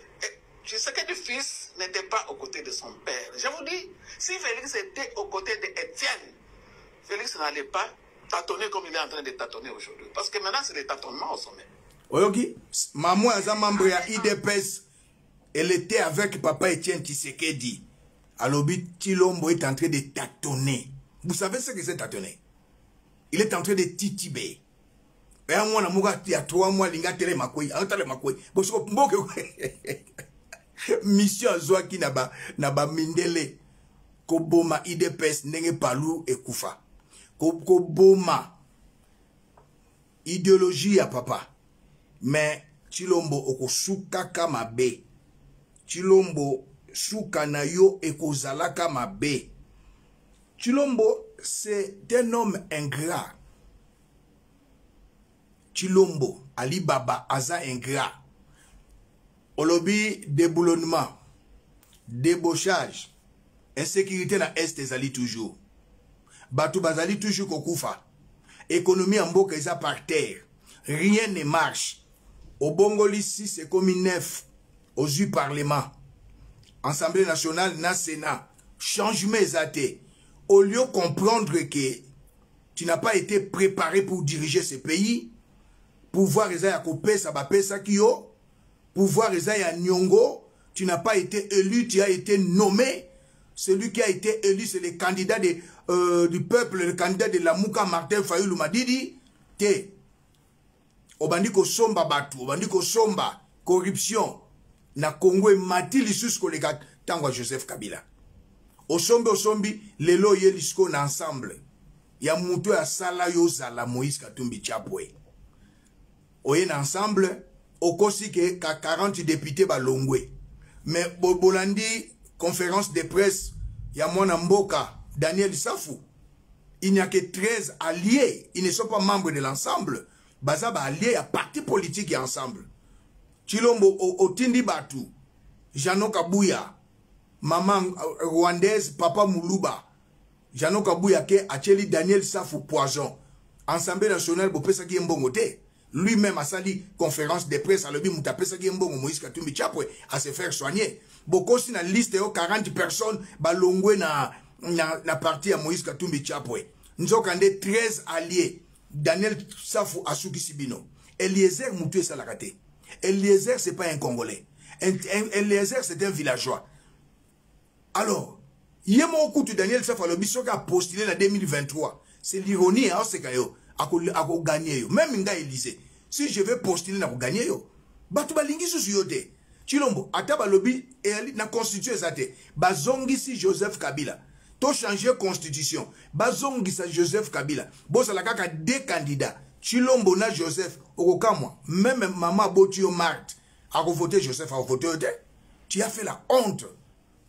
[SPEAKER 5] Tshisekedi du fils n'était pas aux côtés de son père. Je vous dis, si Félix était aux côtés d'Étienne, Félix n'allait pas tâtonner comme il est en train de tâtonner aujourd'hui. Parce que maintenant, c'est des tâtonnements au sommet.
[SPEAKER 1] Oyoki, maman aza membre ya IDPS, elle était avec papa Etienne Tshisekedi. Alobi Chilombo est en train de tâtonner. Vous savez ce que c'est tâtonner? Il est en train de titiber. Et à moi, il y a 3 mois, il y a télé makoi, télé makoi. Mission Zoaki naba mindele. Koboma IDPS nenge palu et kufa. Koboma idéologie ya papa. Mais Chilombo okosuka kama be. Chilombo suka na yo ekozalaka mabe. Chilombo c'est un homme ingrat. Chilombo Ali Baba aza ingrat. Olobi déboulonnement, débauchage, insécurité na Est ezali toujours. Batou bazali toujours kokufa. Économie en mboka eza par terre. Rien ne marche. Au Bongoli 6 c'est comme 9. Aux U Parlement. Assemblée nationale, na Sénat. Changement exaté. Au lieu de comprendre que tu n'as pas été préparé pour diriger ce pays, pouvoir eza kopé sa bapé sa kio, pouvoir eza ya nyongo, tu n'as pas été élu, tu as été nommé. Celui qui a été élu, c'est le candidat du peuple, le candidat de la Mouka Martin Fayulu Madidi. Te. Obandiko somba batu, obandiko somba, corruption. Na Congo mati lisusu koleka tango Joseph Kabila. Osombi, lelo ye lisko na ensemble. Ya muto ya sala yo zala Moïse Katumbi Chapwe. Oye na ensemble, okosi ke ka 40 députés balongwe. Mais Bolandi, conférence de presse, ya mwana mboka, Daniel Safou. Il n'y a que 13 alliés. Ils ne sont pas membres de l'ensemble. Bazaba alliés à parti politique et ensemble. Chilombo Otindi Batu, Jano Kabuya, maman rwandaise, papa Moulouba, Jano Kabuya ke Acheli Daniel Safou Poison, Assemblée nationale pour pesa ki mbongote. Lui-même a sali conférence de presse à l'obi mouta pesa ki mbongo Moïse Katumbi Chapwe à se faire soigner. Boko si na liste yo 40 personnes balongwe na parti à Moïse Katumbi Chapwe. Nzokande 13 alliés. Daniel Safou Asuki Sibino. Eliezer Moutou Salakate. Eliezer, ce n'est pas un Congolais. Eliezer, c'est un villageois. Alors, Yemo Koutou Daniel Safou Alobiso a postulé en 2023. C'est l'ironie, hein, c'est qu'il a gagné. Même Nga Élysée. Si je vais postuler, na gagné. Batouba Lingi Susuyote. Chilombo, Ataba Lobi, na constitution zate. Bazongi si Joseph Kabila. To changer constitution. Bazongi sa Joseph Kabila. Bosa la kaka 2 candidats. Chilombo na Joseph. Okokamwa. Même maman Botio Marthe. A voté Joseph, a voté Ote. Tu as fait la honte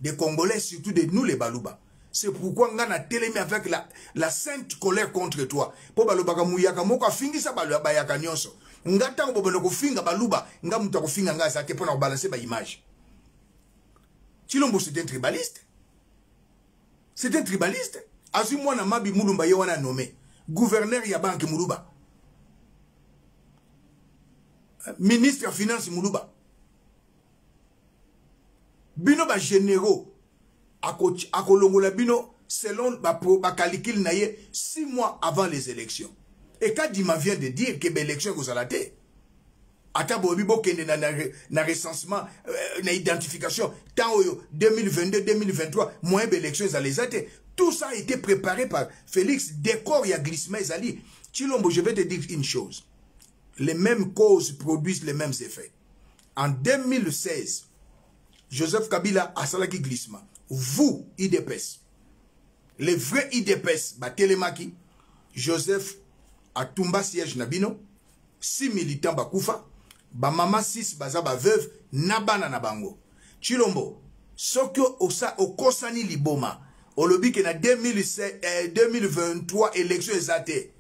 [SPEAKER 1] des Congolais, surtout de nous les Balouba. C'est pourquoi on a télémé avec la sainte colère contre toi. Pour Balubaka Mouyaka Moka Fingi sa Baluba Yaka Nyonso. Ngata Bobonoko Finga Baluba. Ngamuta Finga Ngaza te pour balancer ma image. Chilombo c'est un tribaliste. C'est un tribaliste. Azumwa na mabi Moulumba Yawana nommé. Gouverneur Yabanki Moulouba. Ministre des Finances Moulouba. Bino ba généraux. Akolongola bino selon ba calcul naye 6 mois avant les élections. Et Kadima vient de dire que l'élection est à la ata bobi bokende na recensement na identification tant 2022 2023 moins d'élection ezali ate. Tout ça a été préparé par Félix décor ya glissement ezali. Chilombo, je vais te dire une chose, les mêmes causes produisent les mêmes effets. En 2016 Joseph Kabila a salaki glissement, vous IDPS, les vrais IDPS batelemaki, Joseph a tumba siège nabino, 6 militants bakufa, ba mama 6 baza ba veuve nabana na bango. Chilombo, sokyo osa okosani liboma, olobi ke na 2023 élection ezate.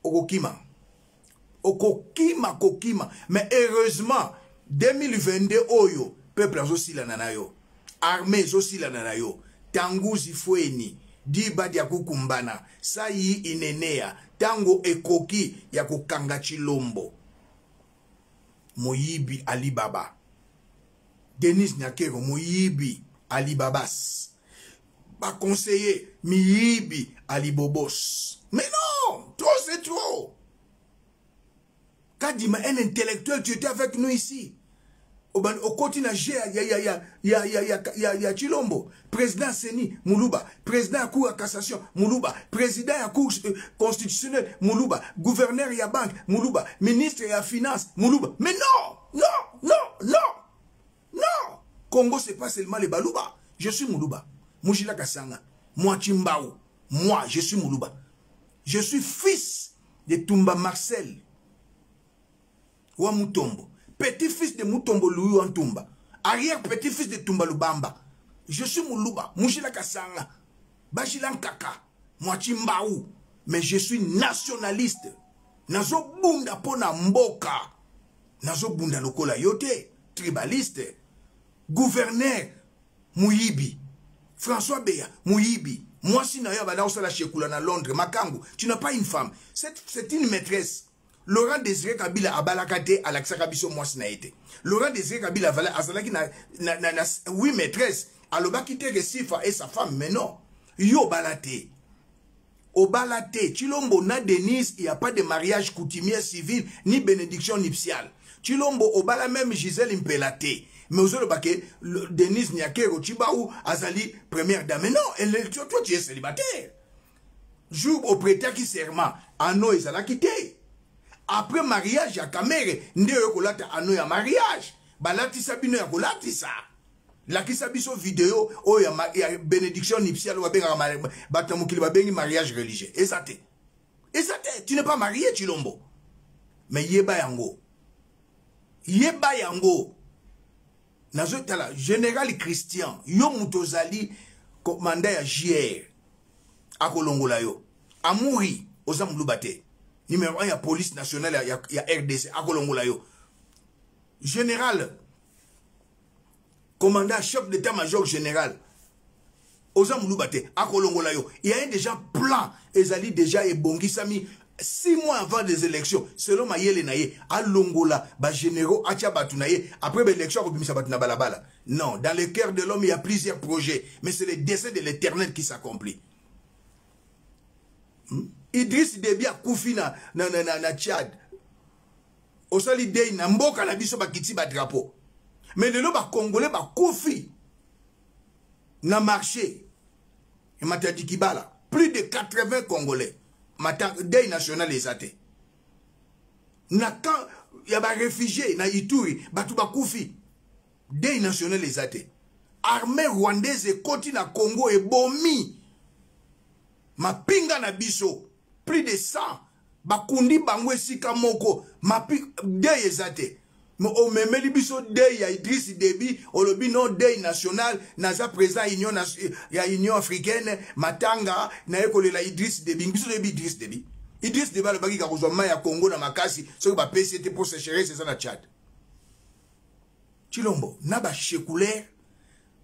[SPEAKER 1] Okokima. Kokima. Mais heureusement, 2022 oyo, peuple azo la nanayo. Armée zo la nanayo. Tanguzi fueni. Diba dia kukumbana. Sayi inenea. Tango ekoki ya kukanga Chilombo. Moyibi Alibaba. Denis Nyakero, Moyibi Alibabas. Ba conseiller, Miyibi Alibobos. Mais non, trop c'est trop. Kadima, un intellectuel, tu étais avec nous ici. Au côté na ya Chilombo, président Seni Moulouba, président à Cour à cassation Moulouba, président à Cour constitutionnelle Moulouba, gouverneur ya banque Moulouba, ministre ya finance Moulouba. Mais non. Congo c'est pas seulement les Balouba. Je suis Moulouba. Moujila Kassanga. Moi Chimbaou. Moi je suis Moulouba. Je suis fils de Tumba Marcel Wa Mutombo. Petit-fils de Mutombo Louis Antumba. Arrière-petit-fils de Tumba Lubamba. Je suis Moulouba. Moujila Kassanga. Bajilan Kaka. Moi Chimbaou. Mais je suis nationaliste. Nazo bunda pona mboka. Nazo bunda lokola yote. Tribaliste. Gouverneur Mouyibi. François Beya Mouyibi. Moi si na yaba na osala shekula na Londres. Makangu. Tu n'as pas une femme. C'est une maîtresse. Laurent Désiré Kabila abalakate Alexa Kabiso moi si na été. Laurent Désiré Kabila vala azalaki na oui maîtresse. Aloba kite Resifa et sa femme. Mais non. Yo balate. Au balate. Chilombo na Denise. Il n'y a pas de mariage coutumier civil ni bénédiction nuptiale. Chilombo au bala même Gisèle Impelate. Mais aux autres baquets, Denise Nyakero Chibaou Azali première dame. Mais non, toi tu es célibataire. Jour au prêteur qui serment, Ano et Zala quitté. Après mariage, il y a Kamere, Ndeo Kolata Ano ya mariage. Balati Sabino ya Kolati sa. La qui sabiso vidéo, oh ya bénédiction nuptiale, ou benga batamukili babengi mariage religieux. Et ça tu n'es pas marié, Chilombo. Mais yeba yango. Nazotala, général Christian, yo mutozali, commandant ya JR, akolongola yo. Amouri, ozamulubate. Numéro 1, ya police nationale, ya RDC, akolongola yo. Général, commandant, chef d'état-major général, ozamulubate, akolongola yo. Il y a déjà plan, ezali déjà ebongi sami, 6 mois avant les élections, selon Mayele Naye, à Longola, ba généraux, Acha Batunaye, après l'élection, balabala. Non, dans le cœur de l'homme, il y a plusieurs projets, mais c'est le dessein de l'Éternel qui s'accomplit. Idriss Déby a koufi na Tchad. Osali Dey na mboka na biso ba kiti ba drapeau. Mais le ba Congolais ba koufi na marché. Et Matadi Kibala, plus de 80 Congolais. Matin, Dey national les athées. Na quand il y a des réfugiés, na Ituri, Batouba Koufi. Dey national les athées. Armée rwandaise et côté na Congo et bomi. Ma pinga na biso. Plus de 100. Bakundi bangwe sika moko. Ma Dey les athées. Mais au même biso Dey ya Idriss Déby, olobi non Dey national, naza président Union africaine, matanga, na ekole la Idriss Déby, biso Déby Idriss Déby. Idriss Déby le baki kakozoma ya Congo na makasi, so ba PCT pour se chérir c'est ça na Tchad. Chilombo, na ba chekulaire,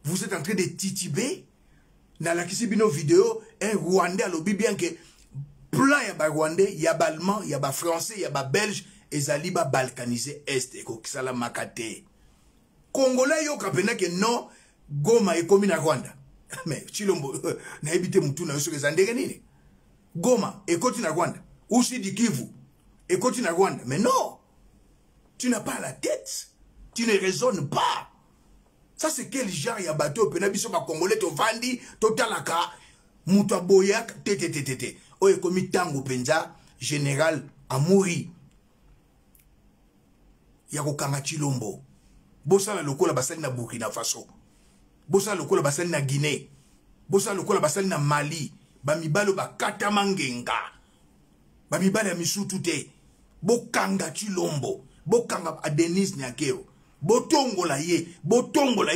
[SPEAKER 1] vous êtes en train de titiber, na la kisi bino vidéo, un Rwandais alobi bien que plan ya ba Rwandais, ya ba allemand, ya ba français, ya ba belge, ezaliba balkanisé est et kokisala makate. Congolais yo kapena que non Goma e komi na Rwanda. Mais Chilombo na ebite mutu na yoso ezandenge nini? Goma e koti na Rwanda. ou Sidi Kivu, et continue à Rwanda. Mais non, tu n'as pas la tête. Tu ne raisonnes pas. Ça, c'est quel genre y a bateau, penabiso ba Congolais, to vandi, to talaka, muta boyak, tétététété. Oye, komi tango penza, général Amouri. Yako kanga Chilombo. Bosa la lokola basali na Burkina Faso. Bosa la lokola basali na Guinée. Bosa la lokola basali na Mali. Bamibalo ba katamangenga. Bamibalo ya misutu te. Bokanga Chilombo. Bokanga a Denis Nyakeo. Botongola ye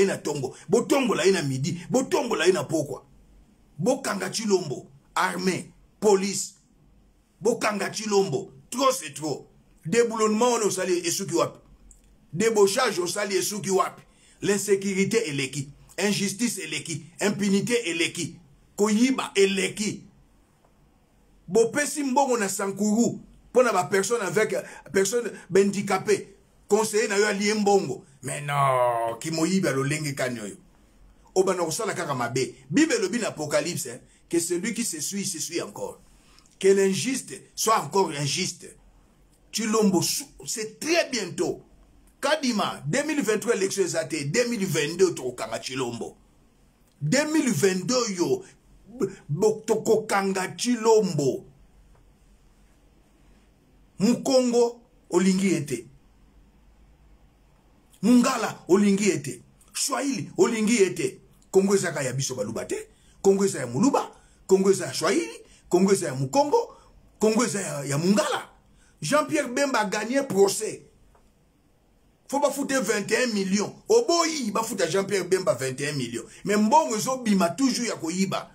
[SPEAKER 1] na tongo, botongola ye na midi, botongola ye na pokwa. Bokanga Chilombo, armée, police. Bokanga Chilombo, trop c'est trop. Déboulonnement au sali esuki wapi. Débauchage au sali esuki wapi. L'insécurité est l'équipe, injustice est l'équipe, impunité est l'équipe, koyiba est l'équipe. Bopesi mbongo na Sankuru pour na personne avec personne handicapée. Conseiller na yo ali mbongo. Mais non, ki moyiba lo lenge kanyoyo. Obana osala kaka mabe. Bible lobi na Apocalypse, hein, que celui qui se suit encore. Que l'injuste soit encore injuste. Chilombo, c'est très bientôt. Kadima, 2023 élection exatée, 2022 tokanga Chilombo. 2022 yo tokanga Chilombo. Mukongo olingi ete. Mungala olingi ete. Swahili olingi ete. Kongo ezaka ya biso baluba te. Kongo eza ya muluba. Kongo eza ya Swahili. Kongo eza ya Mukongo. Kongo eza ya Mungala. Jean-Pierre Bemba a gagné procès. Faut pas foutre 21 millions. Oboyi, ba foutre Jean-Pierre Bemba 21 millions. Mais mbongo zo bima toujours ya koyiba.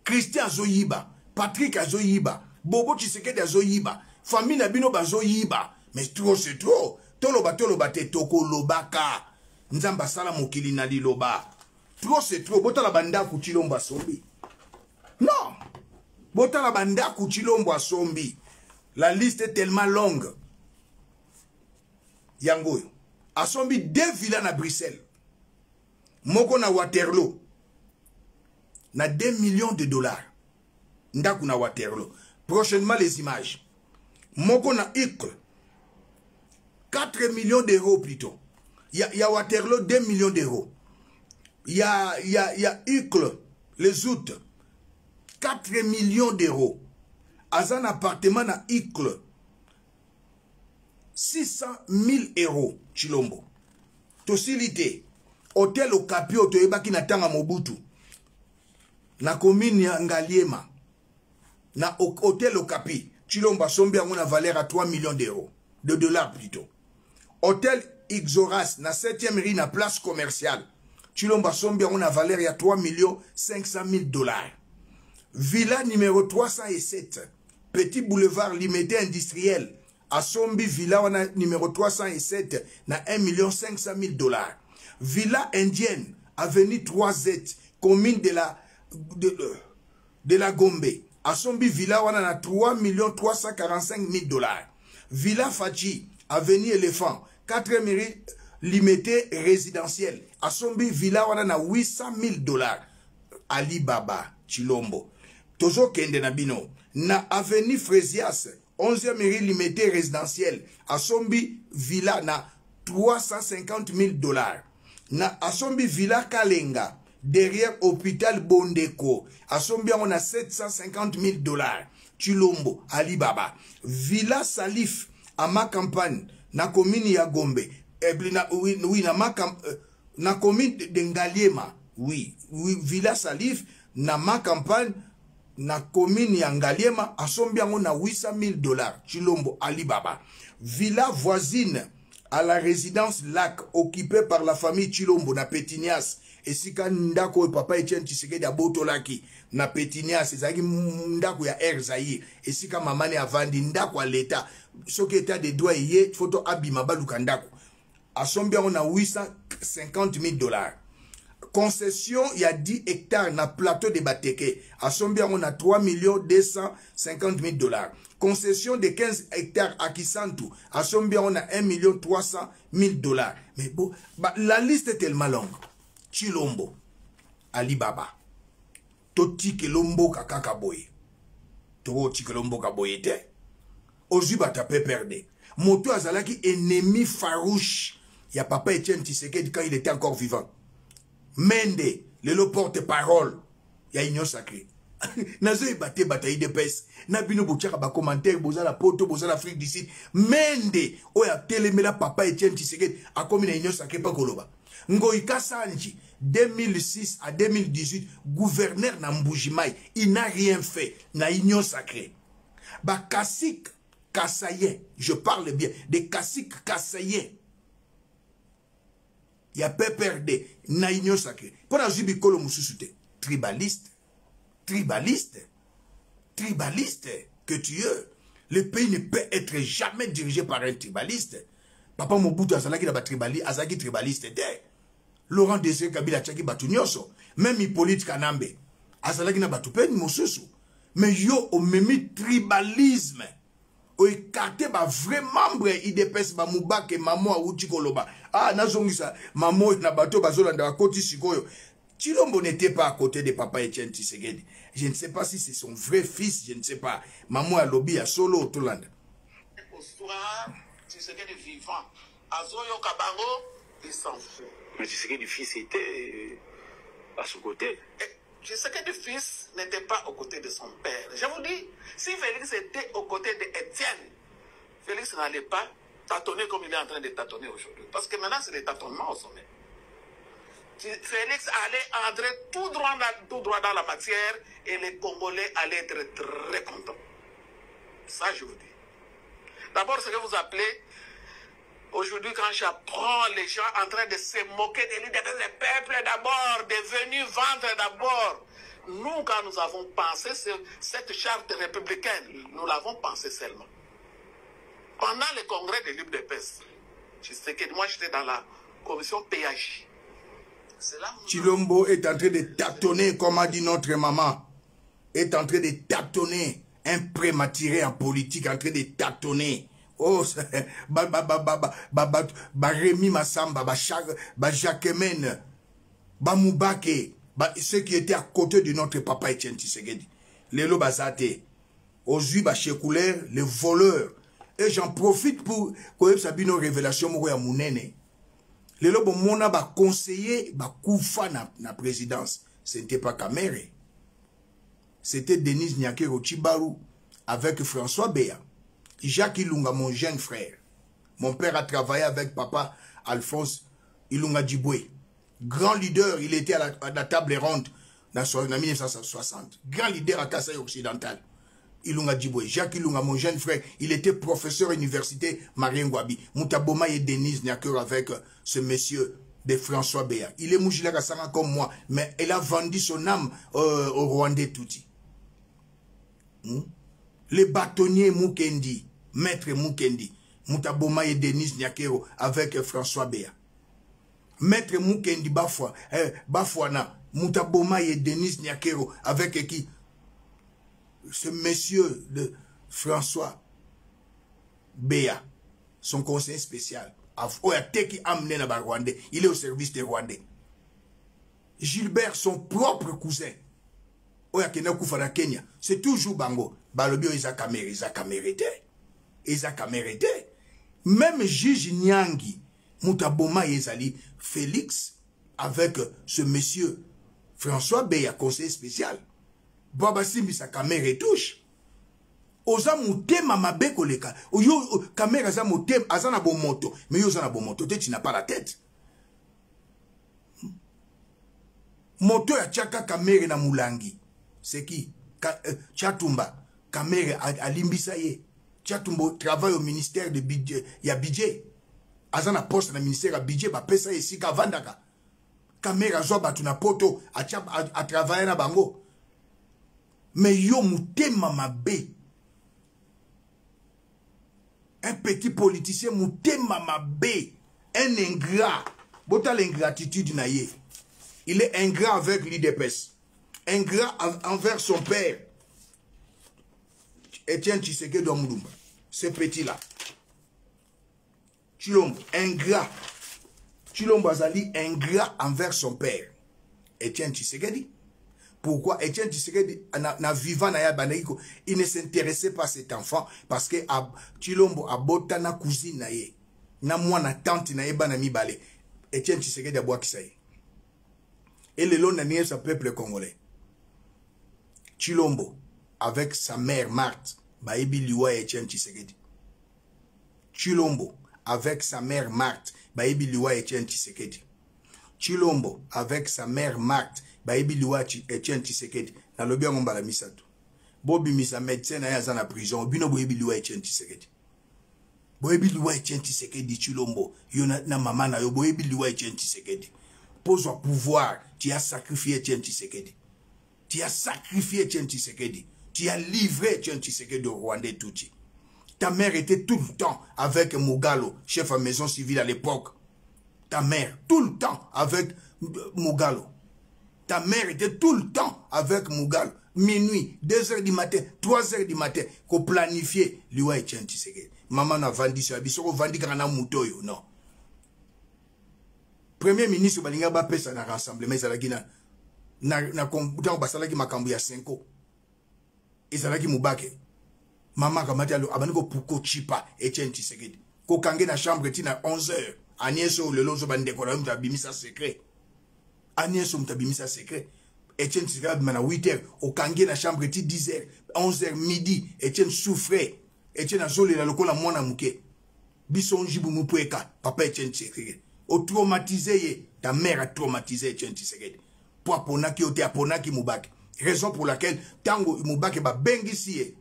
[SPEAKER 1] Christian zo yiba. Patrick azo yiba. Bobo Tshisekedi azo yiba. Famille Nabino bazo yiba. Mais trop c'est trop. Toloba te toko lobaka. Nzamba sala mokili na liloba. Trop c'est trop. Bota la banda kuchilombo asombi. Non. Bota la banda kuchilombo asombi. La liste est tellement longue. Yangoyo. Asombi 2 villas na Bruxelles. Moko na Waterloo. Na 2 millions de dollars. Ndaku na Waterloo. Prochainement les images. Moko na Ikle. 4 millions d'euros plutôt. Il y a Waterloo 2 millions d'euros. Il y a Ikle, les août, 4 millions d'euros. Dans un appartement à Ikle, 600 000 euros. Chilombo. Tosilité. Hôtel au Capio, Toyebaki na Tanga Mobutu. Na commune ya Ngaliema. Na hôtel au Capi. Chilombo sombi a une valeur à 3 millions d'euros. De dollars plutôt. Hôtel Ixoras, na 7e rue, na place commerciale. Chilomba sombi a une valeur à 3 500 000 dollars. Villa numéro 307. Petit boulevard limité industriel. À Sombi, villa on a numéro 307. Na 1 500 000 dollars. Villa indienne, avenue 3Z, commune de la Gombe. À Sombi, villa on a 3 345 000 dollars. Villa Fachi, avenue Éléphant, 4e rue limité résidentiel. À Sombi, villa on a 800 000 dollars. Alibaba, Chilombo. Tozo Kende Nabino. Na avenue Frésias, 11e rue limité résidentiel. À Sombi, villa na 350 000 dollars. Na Asombi Villa Kalenga, derrière hôpital Bondeko. Asombi on a 750 000 dollars. Chilombo, Alibaba. Villa Salif, à ma campagne, na commune ya Gombe. Oui, na commune de Ngaliema. Oui, Villa Salif, na ma campagne, na commune ya Ngaliema. Asombi on a 800 000 dollars. Chilombo, Alibaba. Villa voisine, à la résidence Lac, occupée par la famille Chilombo, na Pétinias. Et si quand ndako papa Etienne Tshisekedi a botolaki na Pétinias, ezaki ndako ya Erzaïr. Et si quand maman a vendu ndako à l'État, ce qui était des droits yé, photo abima baluka ndako. À Sombia on a 850 000 dollars. Concession, il y a 10 hectares na plateau de Bateke. À Sombia on a 3 250 000 dollars. Concession de 15 hectares à Kisantu. À Sombia, on a 1 300 000 dollars. Mais bon, la liste est tellement longue. Chilombo, Alibaba, Toti Kelombo Kakakaboye. Toro Tikelombo Kaboyete. Aujourd'hui, bata peut perdre. Moto azalaki ennemi farouche. Il y a papa Etienne Tshisekedi quand il était encore vivant. Mende, le porte-parole. Il y a union sacrée. Nazo e bate bataille de pes. Na bino bochaka ba commentaire boza la poto boza l'Afrique du Sud. Mende, oya telemela papa Etienne Tshisekedi a comme une union sacrée pas koloba. Ngoïka Sanji 2006 à 2018 gouverneur na Mbujimai, il n'a rien fait na union sacrée. Ba Kassik Kassaye, je parle bien des Kassik Kassaye. Il y a pas perdu na union sacrée. Pour la Zubikolo Moussousute, tribaliste. Tribaliste, que tu es. Le pays ne peut être jamais dirigé par un tribaliste. Papa Mobutu Azalaki na tribaliste, Azaki tribaliste était. Laurent Désiré Kabila Tchaki Batunyoso, même Hippolyte Kanambe, Azalaki na Batupeni Mosusu. Mais yo au même tribalisme, au écarté ba vrai membre IDPS ba Moubake Mamo Awuchi Koloba. Ah nazongisa Mamo na bato bazolanda ba koti sikoyo. Chilombo n'était pas à côté de papa Etienne Tshisekedi. Je ne sais pas si c'est son vrai fils, je ne sais pas. Maman a lobby à solo au Toulanda.
[SPEAKER 5] Au soir, Tshisekedi vivant. Azoyo Kabango, il s'en fout.
[SPEAKER 6] Mais Tshisekedi fils était à son côté.
[SPEAKER 5] Tshisekedi fils n'était pas aux côtés de son père. Je vous dis, si Félix était aux côtés d'Étienne, Félix n'allait pas tâtonner comme il est en train de tâtonner aujourd'hui. Parce que maintenant, c'est le tâtonnement au sommet. Félix allait entrer tout droit dans la matière et les Congolais allaient être très contents. Ça, je vous dis. D'abord, ce que vous appelez, aujourd'hui, quand j'apprends les gens en train de se moquer de l'idée des peuples d'abord, devenus ventre d'abord. Nous, quand nous avons pensé cette charte républicaine, nous l'avons pensé seulement. Pendant le congrès de l'UDPS, moi j'étais dans la commission PAJ.
[SPEAKER 1] Chilombo est en train de tâtonner, comme a dit notre maman. Est en train de tâtonner. Un prématuré en politique, en train de tâtonner. Oh, Rémi Massamba, Jacquemen, Moubake, ceux qui étaient à côté de notre papa Etienne Tshisekedi. Les Lobazate, Ozui Bachekouler, les voleurs. Et j'en profite pour que Sabino révélation Mouya Mounene. Les lobes mona ba conseiller ba koufa na présidence. Ce n'était pas Kamere. C'était Denise Nyakero Chibaru avec François Béa. Jacques Ilunga, mon jeune frère. Mon père a travaillé avec papa Alphonse Ilunga Djiboué. Grand leader, il était à la table ronde en 1960. Grand leader à Kassai occidental. Ilunga Djiboué. Jacques Ilunga, mon jeune frère, il était professeur université Marien Gwabi. Moutaboma et Denise Nyakero avec ce monsieur de François Béa. Il est Moujila Kassanga comme moi, mais elle a vendu son âme au Rwandais Touti. Les bâtonniers Moukendi, maître Moukendi, Moutaboma et Denise Nyakero avec François Béa. Maître Moukendi Bafouana, Moutaboma et Denise Nyakero avec qui? Ce monsieur de François Béa, son conseiller spécial. Il est au service des Rwandais. Gilbert, son propre cousin. C'est toujours Bango. Balobio Isaac Kamérete. Même Gigi Nyangi, Moutaboma Ezali, Félix, avec ce monsieur François Béa, conseiller spécial. Baba Simbi sa caméra touche. Oza mutema mabe koleka. Oyo caméra za mutema azana bon moto. Mais yo zana bon moto, tu n'as pas la tête. Moto ya chaka caméra na Mulangi. C'est qui? Chatumba. Caméra à Limbisa ye. Chatumbo travaille au ministère de budget. Ya budget. Azana poste na ministère à budget ba pesa ici ka vandaka. Caméra zo batu na poto a travailler na bango. Mais yo mutema mabe. Un petit politicien mutema mabe. Un ingrat. Bota l'ingratitude na ye. Il est ingrat avec l'IDPS. Ingrat envers son père. Etienne Tshisekedi Domudumba. Ce petit-là. Chilombo, ingrat. Chilombo Azali, ingrat envers son père. Etienne Tshisekedi. Pourquoi Etienne Tshisekedi, na vivant na ya baneko, il ne s'intéressait pas à cet enfant parce que Chilombo a bota na cousine na ye. Na mwana tante na ye bana mibale. Etienne Tshisekedi a boa kisaye. Et le long n'a sa peuple congolais. Chilombo, avec sa mère Marthe, Baebi Liwa et Etienne Tshisekedi. Chilombo, avec sa mère Marthe, Baebi Liwa et Etienne Tshisekedi. Chilombo, avec sa mère Marthe, Baebi Liwa et Etienne Tshisekedi. Na lobi ya ngombala misato. Bobi misa médecin na ya na prison, bino Baebi Liwa et Etienne Tshisekedi. Baebi Liwa et Etienne Tshisekedi Chilombo, yo na mama na yo Baebi Liwa et Etienne Tshisekedi. Pose au pouvoir, tu as sacrifié Etienne Tshisekedi. Tu as sacrifié Etienne Tshisekedi. Tu as livré Etienne Tshisekedi au Rwandais Tutsi. Ta mère était tout le temps avec Mugalo, chef à maison civile à l'époque. Ta mère, tout le temps avec Mugalo. Ta mère était tout le temps avec Mugalo. Minuit, 2h du matin, 3h du matin, qu'on planifiait Liwa Etienne Tshisekedi. Maman n'a vendu ça, il a vendu quand on a moutoyo, non. Premier ministre balinga ba pesa na rassemblement ezalaki na komputa basalaki makambo ya 5 ans. Ezalaki Mubake. Mama kamati alo abaniko puko chipa Etienne Tshisekedi. Ko kange na chambre tina 11h. Anieso le lozo bandeko na mtabimisa secret. Anieso mtabimisa secret. Etienne Tshisekedi mana 8h o kange na chambre ti 10h, 11h midi Etienne souffrait. Etienne azole la lokola mwana muke. Bisonji bu mupweka papa Etienne Tshisekedi. O traumatisé, ta mère a traumatisé Etienne Tshisekedi. Pour aponaki ote aponaki Mubake. Raison pour laquelle tango Mubake ba bengi siye.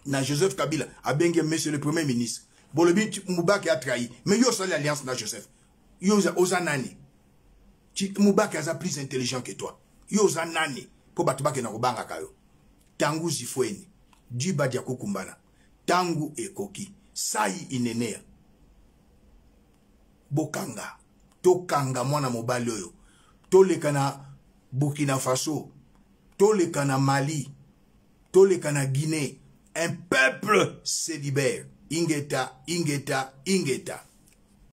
[SPEAKER 1] Na Joseph Kabila a bengi monsieur le premier ministre. Bolobi Mubake a trahi. Mais yo sali alliance na Joseph. Yo oza nani. Mubake a plus intelligent que toi. Yo oza nani. Po batubake na kubanga kayo. Tangu zifweni. Diba dia kukumbana. Tangu ekoki. Sai inenea. Bokanga, tokanga mwana mobali oyo, toleka na Burkina Faso, toleka na Mali, toleka na Guinée, un peuple se libère. Ingeta, ingeta, ingeta.